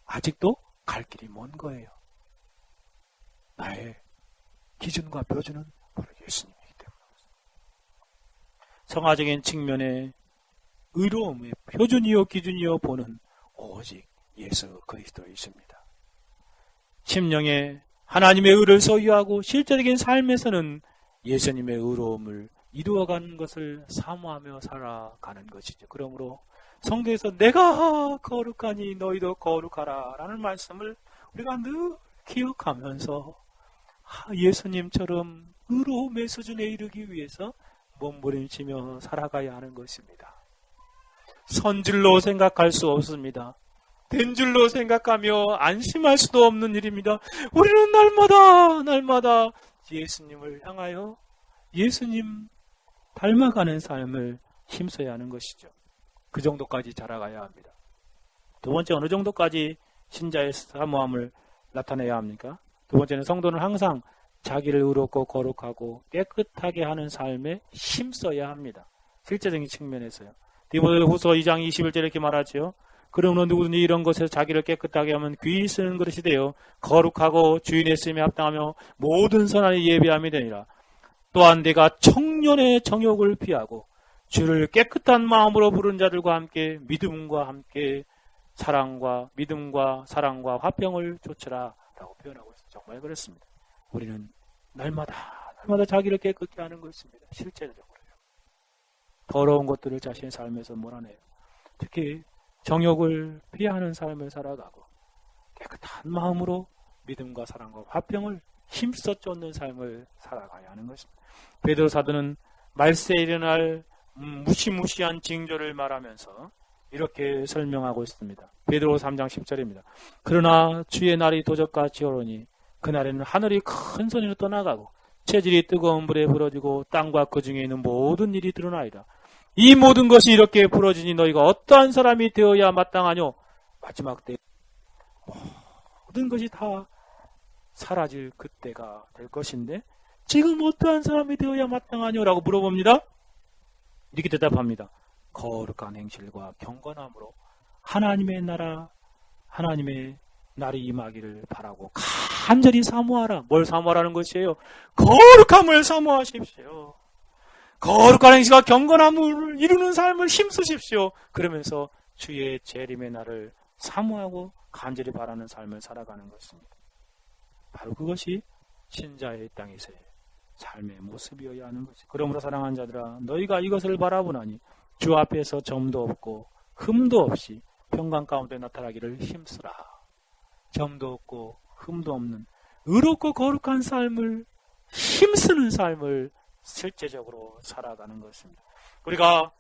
아직도 갈 길이 먼 거예요. 나의 기준과 표준은 바로 예수님이기 때문에. 성화적인 측면의 의로움의 표준이요 기준이요 보는 오직 예수 그리스도이십니다. 심령에 하나님의 의를 소유하고 실제적인 삶에서는 예수님의 의로움을 이루어가는 것을 사모하며 살아가는 것이죠. 그러므로 성경에서 내가 거룩하니 너희도 거룩하라 라는 말씀을 우리가 늘 기억하면서 예수님처럼 의로움의 수준에 이르기 위해서 몸부림치며 살아가야 하는 것입니다. 선줄로 생각할 수 없습니다. 된 줄로 생각하며 안심할 수도 없는 일입니다. 우리는 날마다 예수님을 향하여 예수님 닮아가는 삶을 힘써야 하는 것이죠. 그 정도까지 자라가야 합니다. 두 번째, 어느 정도까지 신자의 사모함을 나타내야 합니까? 두 번째는 성도는 항상 자기를 의롭고 거룩하고 깨끗하게 하는 삶에 힘써야 합니다. 실제적인 측면에서요. 디모데후서 2장 21절에 이렇게 말하죠. 그러므로 누구든지 이런 것에서 자기를 깨끗하게 하면 귀히 쓰는 그릇이 되어 거룩하고 주인의 쓰임에 합당하며 모든 선한 예비함이 되니라. 또한 내가 청년의 정욕을 피하고 주를 깨끗한 마음으로 부른 자들과 함께 믿음과 사랑과 화평을 좇으라 라고 표현하고 있습니다. 정말 그렇습니다. 우리는 날마다 자기를 깨끗게 하는 것입니다. 실제적으로요. 더러운 것들을 자신의 삶에서 몰아내요. 특히 정욕을 피하는 삶을 살아가고 깨끗한 마음으로 믿음과 사랑과 화평을 힘써 쫓는 삶을 살아가야 하는 것입니다. 베드로 사도는 말세에 일어날 무시무시한 징조를 말하면서 이렇게 설명하고 있습니다. 베드로 3장 10절입니다. 그러나 주의 날이 도적같이 오르니 그날에는 하늘이 큰 소리로 떠나가고 체질이 뜨거운 불에 불어지고 땅과 그 중에 있는 모든 일이 드러나리라. 이 모든 것이 이렇게 부러지니 너희가 어떠한 사람이 되어야 마땅하뇨? 마지막 때 모든 것이 다 사라질 그때가 될 것인데 지금 어떠한 사람이 되어야 마땅하뇨? 라고 물어봅니다. 이렇게 대답합니다. 거룩한 행실과 경건함으로 하나님의 나라, 하나님의 날이 임하기를 바라고 간절히 사모하라. 뭘 사모하라는 것이에요? 거룩함을 사모하십시오. 거룩한 행실과 경건함을 이루는 삶을 힘쓰십시오. 그러면서 주의 재림의 날을 사모하고 간절히 바라는 삶을 살아가는 것입니다. 바로 그것이 신자의 땅에서의 삶의 모습이어야 하는 것이죠. 그러므로 사랑하는 자들아, 너희가 이것을 바라보나니 주 앞에서 점도 없고 흠도 없이 평강 가운데 나타나기를 힘쓰라. 점도 없고 흠도 없는 의롭고 거룩한 삶을 힘쓰는 삶을 실제적으로 살아가는 것입니다. 우리가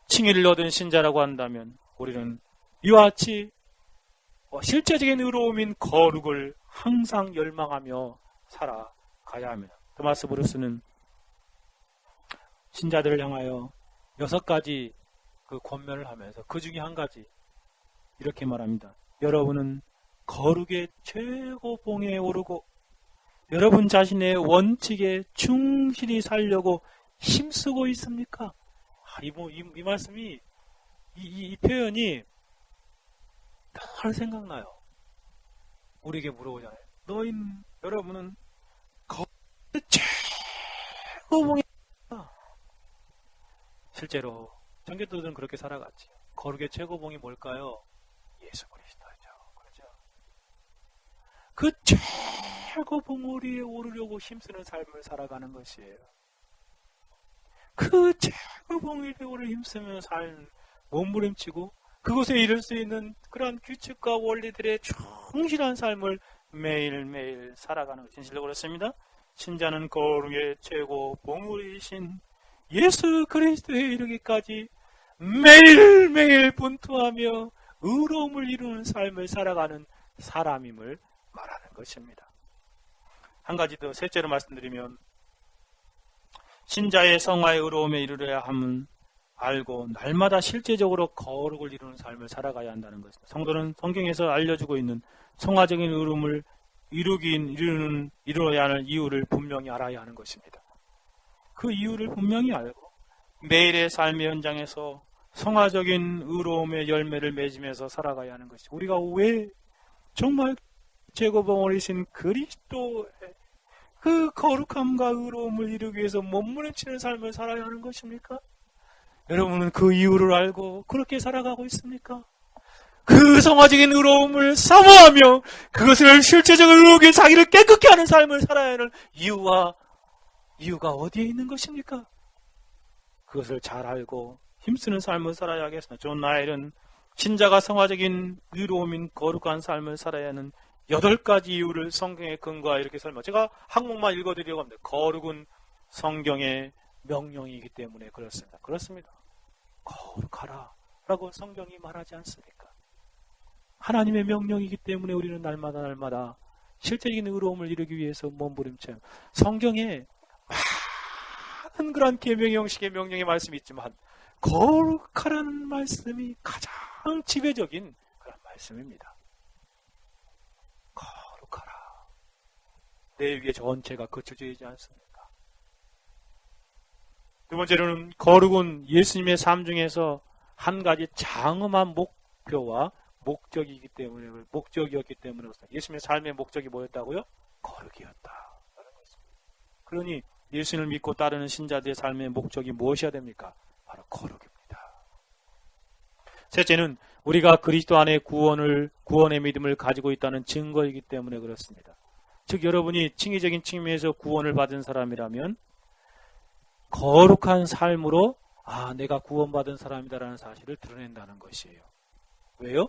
칭의를 얻은 신자라고 한다면 우리는 이와 같이 실제적인 의로움인 거룩을 항상 열망하며 살아가야 합니다. 토마스 브루스는 신자들을 향하여 6가지 그 권면을 하면서 그 중에 한 가지 이렇게 말합니다. 여러분은 거룩의 최고봉에 오르고 여러분 자신의 원칙에 충실히 살려고 힘쓰고 있습니까? 이 말씀이 이 표현이 늘 생각나요. 우리에게 물어보잖아요. 여러분은 거룩의 최고봉에 실제로 청교도들은 그렇게 살아갔지. 거룩의 최고봉이 뭘까요? 예수 그리스도죠. 그렇죠? 그 최고봉 위에 오르려고 힘쓰는 삶을 살아가는 것이에요. 그 최고봉 위에 오르 힘쓰며 몸부림치고 그곳에 이룰 수 있는 그런 규칙과 원리들의 충실한 삶을 매일매일 살아가는 것. 진실로 그렇습니다. 신자는 거룩의 최고봉우리이신 예수 그리스도에 이르기까지 매일매일 분투하며 의로움을 이루는 삶을 살아가는 사람임을 말하는 것입니다. 한 가지 더 셋째로 말씀드리면 신자의 성화의 의로움에 이르러야 함은 알고 날마다 실제적으로 거룩을 이루는 삶을 살아가야 한다는 것입니다. 성도는 성경에서 알려주고 있는 성화적인 의로움을 이루어야 하는 이유를 분명히 알아야 하는 것입니다. 그 이유를 분명히 알고 매일의 삶의 현장에서 성화적인 의로움의 열매를 맺으면서 살아가야 하는 것이 우리가 왜 정말 제거봉원이신 그리스도의 그 거룩함과 의로움을 이루기 위해서 몸부림치는 삶을 살아야 하는 것입니까? 여러분은 그 이유를 알고 그렇게 살아가고 있습니까? 그 성화적인 의로움을 사모하며 그것을 실제적으로 이루기 자기를 깨끗게 하는 삶을 살아야 하는 이유가 어디에 있는 것입니까? 그것을 잘 알고 힘쓰는 삶을 살아야 하겠습니다. 존 나일은 신자가 성화적인 의로움인 거룩한 삶을 살아야 하는 8가지 이유를 성경에 근거하여 이렇게 설명. 제가 한국만 읽어드리려고 합니다. 거룩은 성경의 명령이기 때문에 그렇습니다. 그렇습니다. 거룩하라 라고 성경이 말하지 않습니까? 하나님의 명령이기 때문에 우리는 날마다 실제적인 의로움을 이루기 위해서 몸부림쳐요. 성경에 많은 그런 계명의 형식의 명령의 말씀이 있지만 거룩하라는 말씀이 가장 지배적인 그런 말씀입니다. 거룩하라. 내 위에 전체가 거쳐져 있지 않습니까? 두 번째로는 거룩은 예수님의 삶 중에서 한 가지 장엄한 목표와 목적이었기 때문에 예수님의 삶의 목적이 뭐였다고요? 거룩이었다. 그러니 예수님을 믿고 따르는 신자들의 삶의 목적이 무엇이어야 됩니까? 바로 거룩입니다. 셋째는 우리가 그리스도 안에 구원의 믿음을 가지고 있다는 증거이기 때문에 그렇습니다. 즉 여러분이 칭의적인 측면에서 구원을 받은 사람이라면 거룩한 삶으로 내가 구원받은 사람이다라는 사실을 드러낸다는 것이에요. 왜요?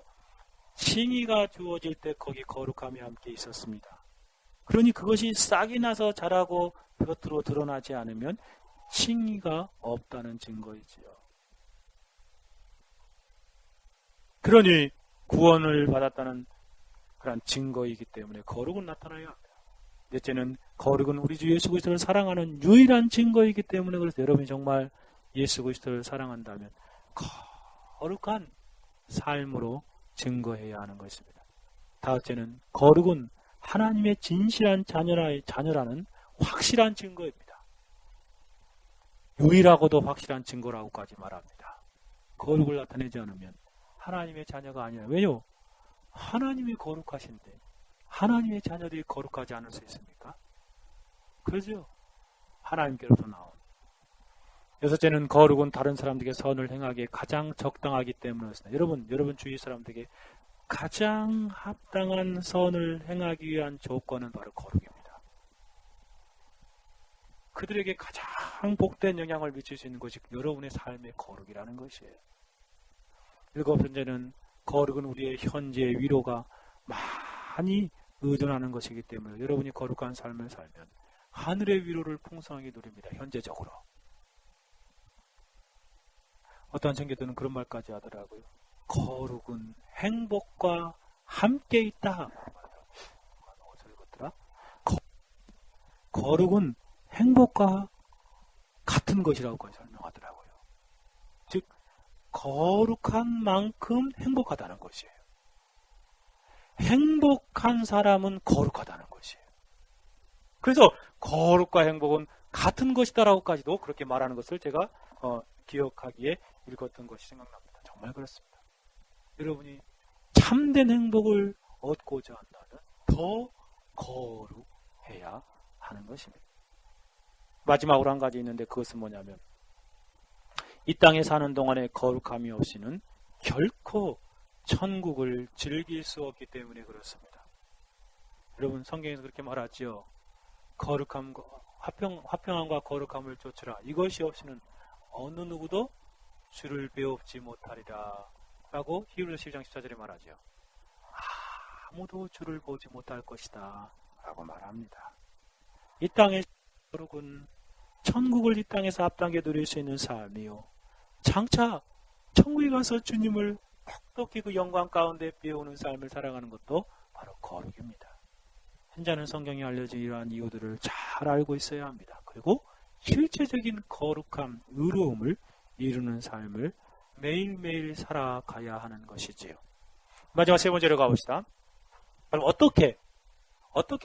칭의가 주어질 때 거기 거룩함이 함께 있었습니다. 그러니 그것이 싹이 나서 자라고 겉으로 드러나지 않으면 칭의가 없다는 증거이지요. 그러니 구원을 받았다는 그런 증거이기 때문에 거룩은 나타나야 합니다. 넷째는 거룩은 우리 주 예수 그리스도를 사랑하는 유일한 증거이기 때문에 그래서 여러분이 정말 예수 그리스도를 사랑한다면 거룩한 삶으로 증거해야 하는 것입니다. 다섯째는 거룩은 하나님의 진실한 자녀라는 확실한 증거입니다. 유일하고도 확실한 증거라고까지 말합니다. 거룩을 나타내지 않으면 하나님의 자녀가 아니라 왜요? 하나님이 거룩하신데 하나님의 자녀들이 거룩하지 않을 수 있습니까? 그렇죠? 하나님께로부터 나온. 여섯째는 거룩은 다른 사람들에게 선을 행하기에 가장 적당하기 때문이었습니다. 여러분 주위 사람들에게 가장 합당한 선을 행하기 위한 조건은 바로 거룩입니다. 그들에게 가장 복된 영향을 미칠 수 있는 것이 여러분의 삶의 거룩이라는 것이에요. 일곱 번째는 거룩은 우리의 현재의 위로가 많이 의존하는 것이기 때문에 여러분이 거룩한 삶을 살면 하늘의 위로를 풍성하게 누립니다. 현재적으로. 어떤 청교도는 그런 말까지 하더라고요. 거룩은 행복과 함께 있다. 어디서 읽었더라? 거룩은 행복과 같은 것이라고 설명하더라고요. 즉 거룩한 만큼 행복하다는 것이에요. 행복한 사람은 거룩하다는 것이에요. 그래서 거룩과 행복은 같은 것이다라고까지도 그렇게 말하는 것을 제가 기억하기에 읽었던 것이 생각납니다. 정말 그렇습니다. 여러분이 참된 행복을 얻고자 한다면 더 거룩해야 하는 것입니다. 마지막으로 한 가지 있는데 그것은 뭐냐면 이 땅에 사는 동안에 거룩함이 없이는 결코 천국을 즐길 수 없기 때문에 그렇습니다. 여러분 성경에서 그렇게 말하지요. 거룩함과 화평함과 거룩함을 쫓으라. 이것이 없이는 어느 누구도 주를 배웁지 못하리라 라고 히브리서 10장 14절에 말하죠. 아무도 주를 보지 못할 것이다 라고 말합니다. 이 땅의 거룩은 천국을 이 땅에서 앞당겨 누릴 수 있는 삶이요, 장차 천국에 가서 주님을 톡톡히 그 영광 가운데 배우는 삶을 살아가는 것도 바로 거룩입니다. 현자는 성경에 알려진 이러한 이유들을 잘 알고 있어야 합니다. 그리고 실제적인 거룩함, 의로움을 이루는 삶을 매일매일 살아가야 하는 것이지요. 마지막 세 번째로 가봅시다. 그럼 어떻게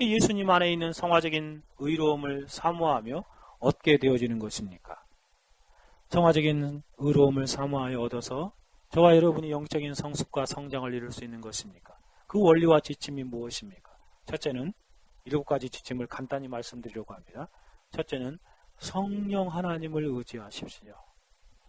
예수님 안에 있는 성화적인 의로움을 사모하며 얻게 되어지는 것입니까? 성화적인 의로움을 사모하여 얻어서 저와 여러분이 영적인 성숙과 성장을 이룰 수 있는 것입니까? 그 원리와 지침이 무엇입니까? 첫째는 7가지 지침을 간단히 말씀드리려고 합니다. 첫째는 성령 하나님을 의지하십시오.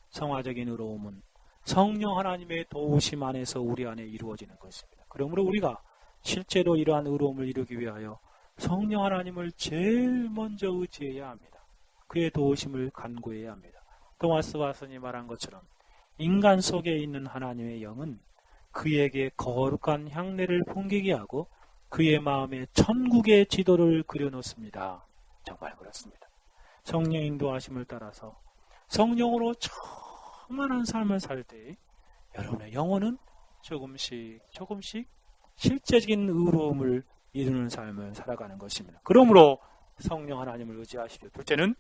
성화적인 의로움은 성령 하나님의 도우심 안에서 우리 안에 이루어지는 것입니다. 그러므로 우리가 실제로 이러한 의로움을 이루기 위하여 성령 하나님을 제일 먼저 의지해야 합니다. 그의 도우심을 간구해야 합니다. 토마스 와슨이 말한 것처럼 인간 속에 있는 하나님의 영은 그에게 거룩한 향내를 풍기게 하고 그의 마음에 천국의 지도를 그려놓습니다. 정말 그렇습니다. 성령 인도하심을 따라서 성령으로 충만한 삶을 살 때 여러분의 영혼은 조금씩 실제적인 의로움을 이루는 삶을 살아가는 것입니다. 그러므로 성령 하나님을 의지하십시오. 둘째는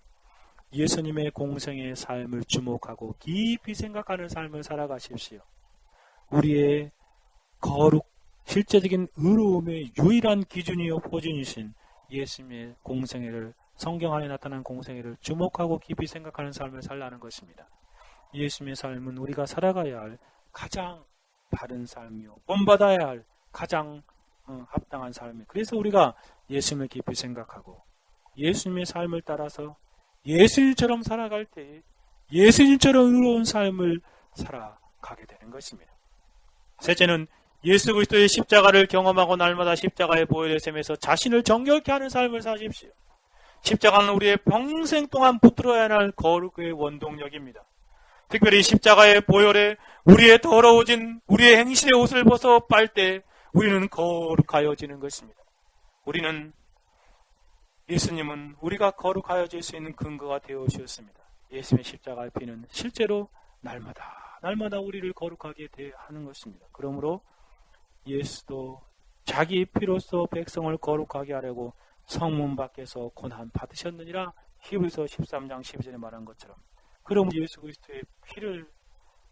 예수님의 공생의 삶을 주목하고 깊이 생각하는 삶을 살아가십시오. 우리의 거룩, 실제적인 의로움의 유일한 기준이요 표준이신 예수님의 공생애를, 성경 안에 나타난 공생애를 주목하고 깊이 생각하는 삶을 살라는 것입니다. 예수님의 삶은 우리가 살아가야 할 가장 바른 삶이요, 본받아야 할 가장 합당한 삶이에요. 그래서 우리가 예수님을 깊이 생각하고 예수님의 삶을 따라서 예수님처럼 살아갈 때 예수님처럼 의로운 삶을 살아가게 되는 것입니다. 셋째는 예수 그리스도의 십자가를 경험하고 날마다 십자가의 보혈의 셈에서 자신을 정결케 하는 삶을 사십시오. 십자가는 우리의 평생 동안 붙들어야 할 거룩의 원동력입니다. 특별히 십자가의 보혈에 우리의 더러워진 우리의 행실의 옷을 벗어 빨 때 우리는 거룩하여지는 것입니다. 예수님은 우리가 거룩하여질 수 있는 근거가 되어 주셨습니다. 예수님의 십자가의 피는 실제로 날마다 우리를 거룩하게 하는 것입니다. 그러므로 예수도 자기 피로써 백성을 거룩하게 하려고 성문 밖에서 고난 받으셨느니라 히브리서 13장 12절에 말한 것처럼, 그럼 예수 그리스도의 피를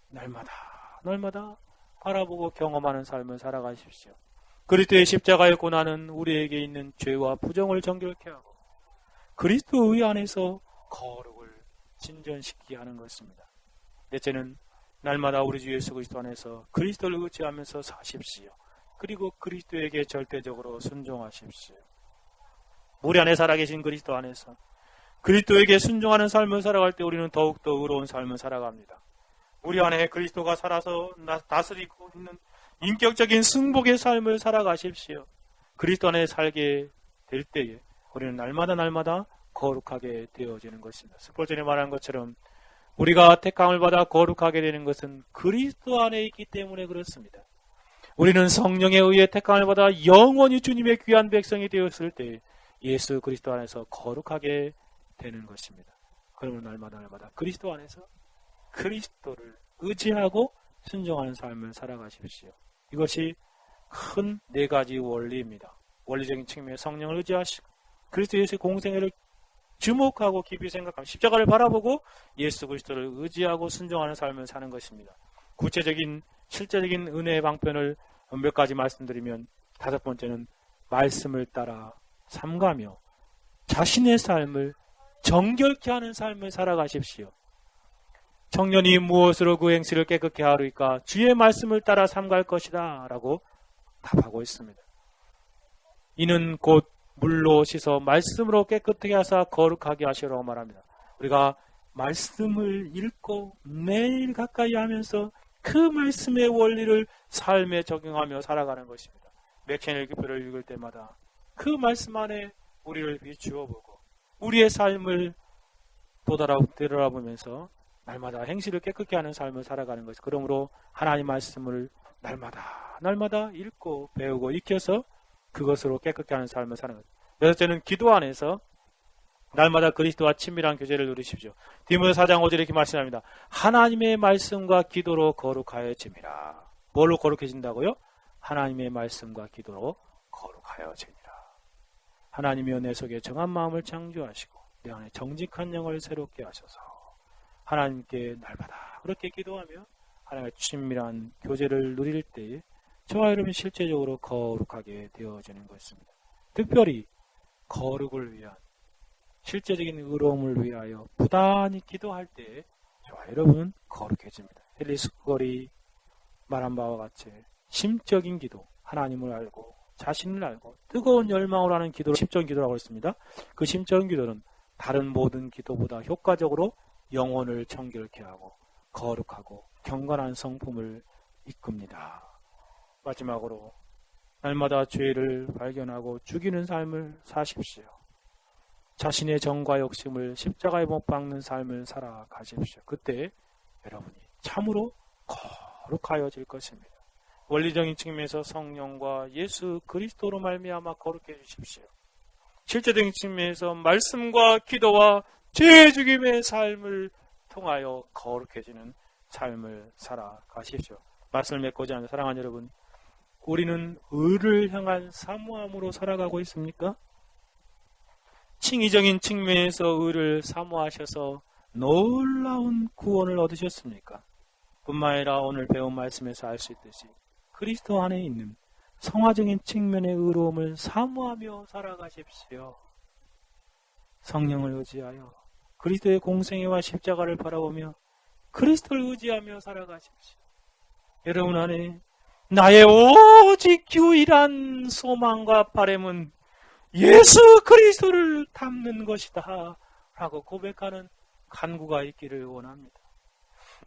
날마다 바라보고 경험하는 삶을 살아가십시오. 그리스도의 십자가의 고난은 우리에게 있는 죄와 부정을 정결케 하고 그리스도의 안에서 거룩을 진전시키게 하는 것입니다. 넷째는 날마다 우리 주 예수 그리스도 안에서 그리스도를 의지하면서 사십시오. 그리고 그리스도에게 절대적으로 순종하십시오. 우리 안에 살아계신 그리스도 안에서 그리스도에게 순종하는 삶을 살아갈 때 우리는 더욱더 의로운 삶을 살아갑니다. 우리 안에 그리스도가 살아서 다스리고 있는 인격적인 승복의 삶을 살아가십시오. 그리스도 안에 살게 될 때에 우리는 날마다 거룩하게 되어지는 것입니다. 스폴전에 말한 것처럼 우리가 택함을 받아 거룩하게 되는 것은 그리스도 안에 있기 때문에 그렇습니다. 우리는 성령에 의해 택함을 받아 영원히 주님의 귀한 백성이 되었을 때 예수 그리스도 안에서 거룩하게 되는 것입니다. 그러면 날마다 그리스도 안에서 그리스도를 의지하고 순종하는 삶을 살아가십시오. 이것이 큰 4가지 원리입니다. 원리적인 측면에 성령을 의지하시고 그리스도 예수의 공생애를 주목하고 깊이 생각하며 십자가를 바라보고 예수 그리스도를 의지하고 순종하는 삶을 사는 것입니다. 구체적인 실제적인 은혜의 방편을 몇 가지 말씀드리면, 5번째는 말씀을 따라 삼가며 자신의 삶을 정결케 하는 삶을 살아가십시오. 청년이 무엇으로 그 행실을 깨끗게 하리까? 주의 말씀을 따라 삼갈 것이다 라고 답하고 있습니다. 이는 곧 물로 씻어 말씀으로 깨끗하게 하사 거룩하게 하시라고 말합니다. 우리가 말씀을 읽고 매일 가까이 하면서 그 말씀의 원리를 삶에 적용하며 살아가는 것입니다. 맥케니의 기표를 읽을 때마다 그 말씀 안에 우리를 비추어 보고 우리의 삶을 되돌아보면서 날마다 행실을 깨끗게 하는 삶을 살아가는 것이죠. 그러므로 하나님 말씀을 날마다 읽고 배우고 익혀서 그것으로 깨끗게 하는 삶을 사는 것. 6번째는 기도 안에서 날마다 그리스도와 친밀한 교제를 누리십시오. 디모데 4장 5절에 이렇게 말씀합니다. 하나님의 말씀과 기도로 거룩하여짐이라. 뭘로 거룩해진다고요? 하나님의 말씀과 기도로 거룩하여지니라. 하나님이여 내 속에 정한 마음을 창조하시고 내 안에 정직한 영을 새롭게 하셔서 하나님께 날마다 그렇게 기도하며 하나님의 친밀한 교제를 누릴 때에 저와 여러분이 실제적으로 거룩하게 되어지는 것입니다. 특별히 거룩을 위한 실제적인 의로움을 위하여 부단히 기도할 때 저와 여러분은 거룩해집니다. 헨리 스콜이 말한 바와 같이 심적인 기도, 하나님을 알고 자신을 알고 뜨거운 열망으로 하는 기도를 심적인 기도라고 했습니다. 그 심적인 기도는 다른 모든 기도보다 효과적으로 영혼을 청결케 하고 거룩하고 경건한 성품을 이끕니다. 마지막으로 날마다 죄를 발견하고 죽이는 삶을 사십시오. 자신의 정과 욕심을 십자가에 못 박는 삶을 살아가십시오. 그때 여러분이 참으로 거룩하여질 것입니다. 원리적인 측면에서 성령과 예수 그리스도로 말미암아 거룩해 주십시오. 실제적인 측면에서 말씀과 기도와 죄 죽임의 삶을 통하여 거룩해지는 삶을 살아가십시오. 말씀을 맺고자 하는 사랑하는 여러분, 우리는 의를 향한 사모함으로 살아가고 있습니까? 칭의적인 측면에서 의를 사모하셔서 놀라운 구원을 얻으셨습니까? 뿐만 아니라 오늘 배운 말씀에서 알 수 있듯이 그리스도 안에 있는 성화적인 측면의 의로움을 사모하며 살아가십시오. 성령을 의지하여 그리스도의 공생애와 십자가를 바라보며 그리스도를 의지하며 살아가십시오. 여러분 안에 나의 오직 유일한 소망과 바람은 예수 그리스도를 닮는 것이다 라고 고백하는 간구가 있기를 원합니다.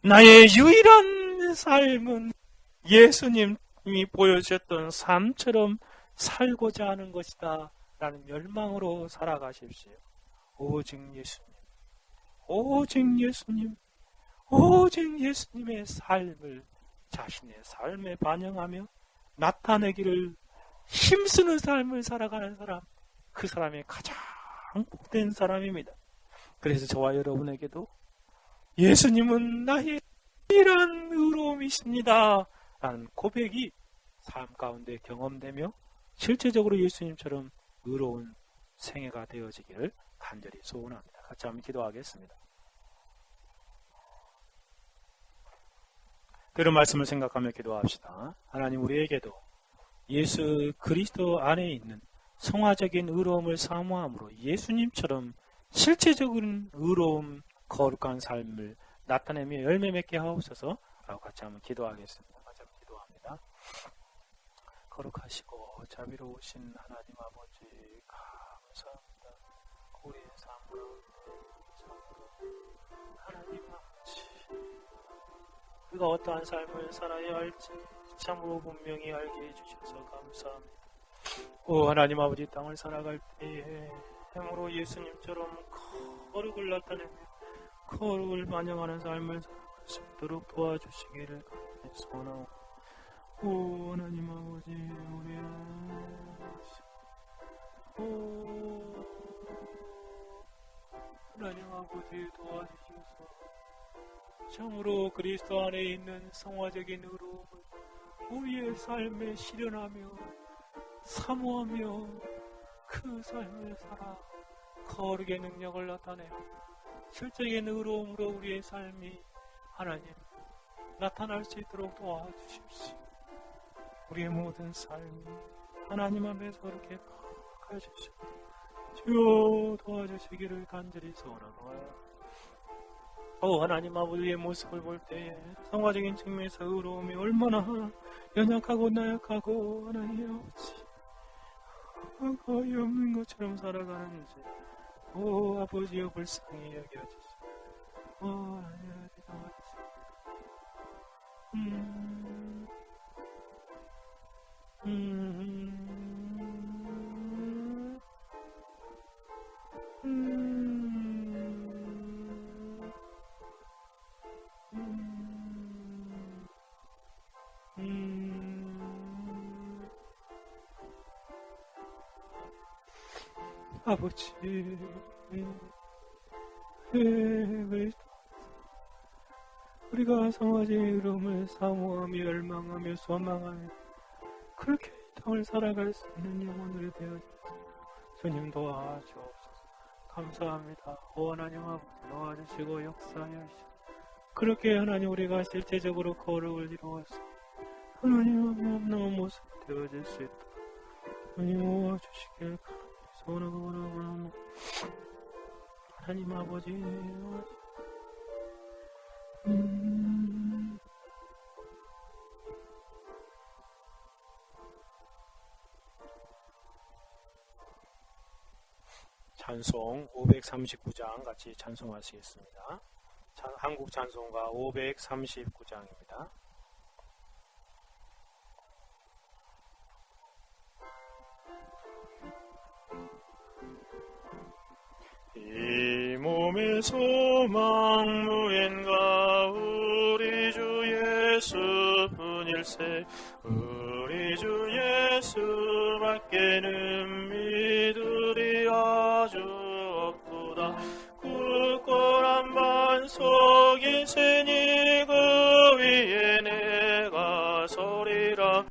나의 유일한 삶은 예수님이 보여주셨던 삶처럼 살고자 하는 것이다 라는 열망으로 살아가십시오. 오직 예수님, 오직 예수님, 오직 예수님의 삶을 자신의 삶에 반영하며 나타내기를 힘쓰는 삶을 살아가는 사람, 그 사람이 가장 복된 사람입니다. 그래서 저와 여러분에게도 예수님은 나의 유일한 의로움이십니다 라는 고백이 삶 가운데 경험되며 실제적으로 예수님처럼 의로운 생애가 되어지기를 간절히 소원합니다. 같이 한번 기도하겠습니다. 그런 말씀을 생각하며 기도합시다. 하나님, 우리에게도 예수 그리스도 안에 있는 성화적인 의로움을 사모함으로 예수님처럼 실제적인 의로움, 거룩한 삶을 나타내며 열매 맺게 하옵소서 라고 같이 한번 기도하겠습니다. 같이 한번 기도합니다. 거룩하시고 자비로우신 하나님 아버지, 감사합니다. 우리의 삶을 하나님 아버지, 우리가 어떠한 삶을 살아야 할지 참으로 분명히 알게 해주셔서 감사합니다. 오 하나님 아버지, 땅을 살아갈 때에 행으로 예수님처럼 거룩을 나타내며 거룩을 반영하는 삶을 살아갈 수 있도록 도와주시기를 소원하고, 오 하나님 아버지, 우리의 하나님 아버지 도와주셔서 참으로 그리스도 안에 있는 성화적인 의로움을 우리의 삶에 실현하며 사모하며 그 삶을 살아 거룩의 능력을 나타내며 실제적인 의로움으로 우리의 삶이 하나님 나타날 수 있도록 도와주십시오. 우리의 모든 삶이 하나님 앞에서 그렇게 거룩해주시고 주여 도와주시기를 간절히 소원하노라. 하나님 아버지의 모습을 볼 때에 성화적인 측면에서 의로움이 얼마나 연약하고 나약하고 하나님 아버지 거의 없는 것처럼 살아가는지 아버지여 불쌍히 여겨주시오. 하나님 아버지 도와주시오. 아버지, 우리가 성화적인 의로움을 사모하며 열망하며 소망하며 그렇게 땅을 살아갈 수 있는 영혼들이 되어주옵소서. 주님 도와주옵소서. 감사합니다. 오 하나님 아버지 도와주시고 역사하여 주시고 그렇게 하나님 우리가 실제적으로 거룩을 이루어서 하나님 없는 모습 되어질 수 있도록 하나님 도와주시길 소원하고 하나님 아버지 찬송 539장 같이 찬송하시겠습니다. 한국 찬송가 539장입니다. 이 몸의 소망 무엔가 우리 주 예수뿐일세 우리 주 예수밖에는 믿으리 아주 없도다 굳건한 반석이 세니 그 위에 내가 서리라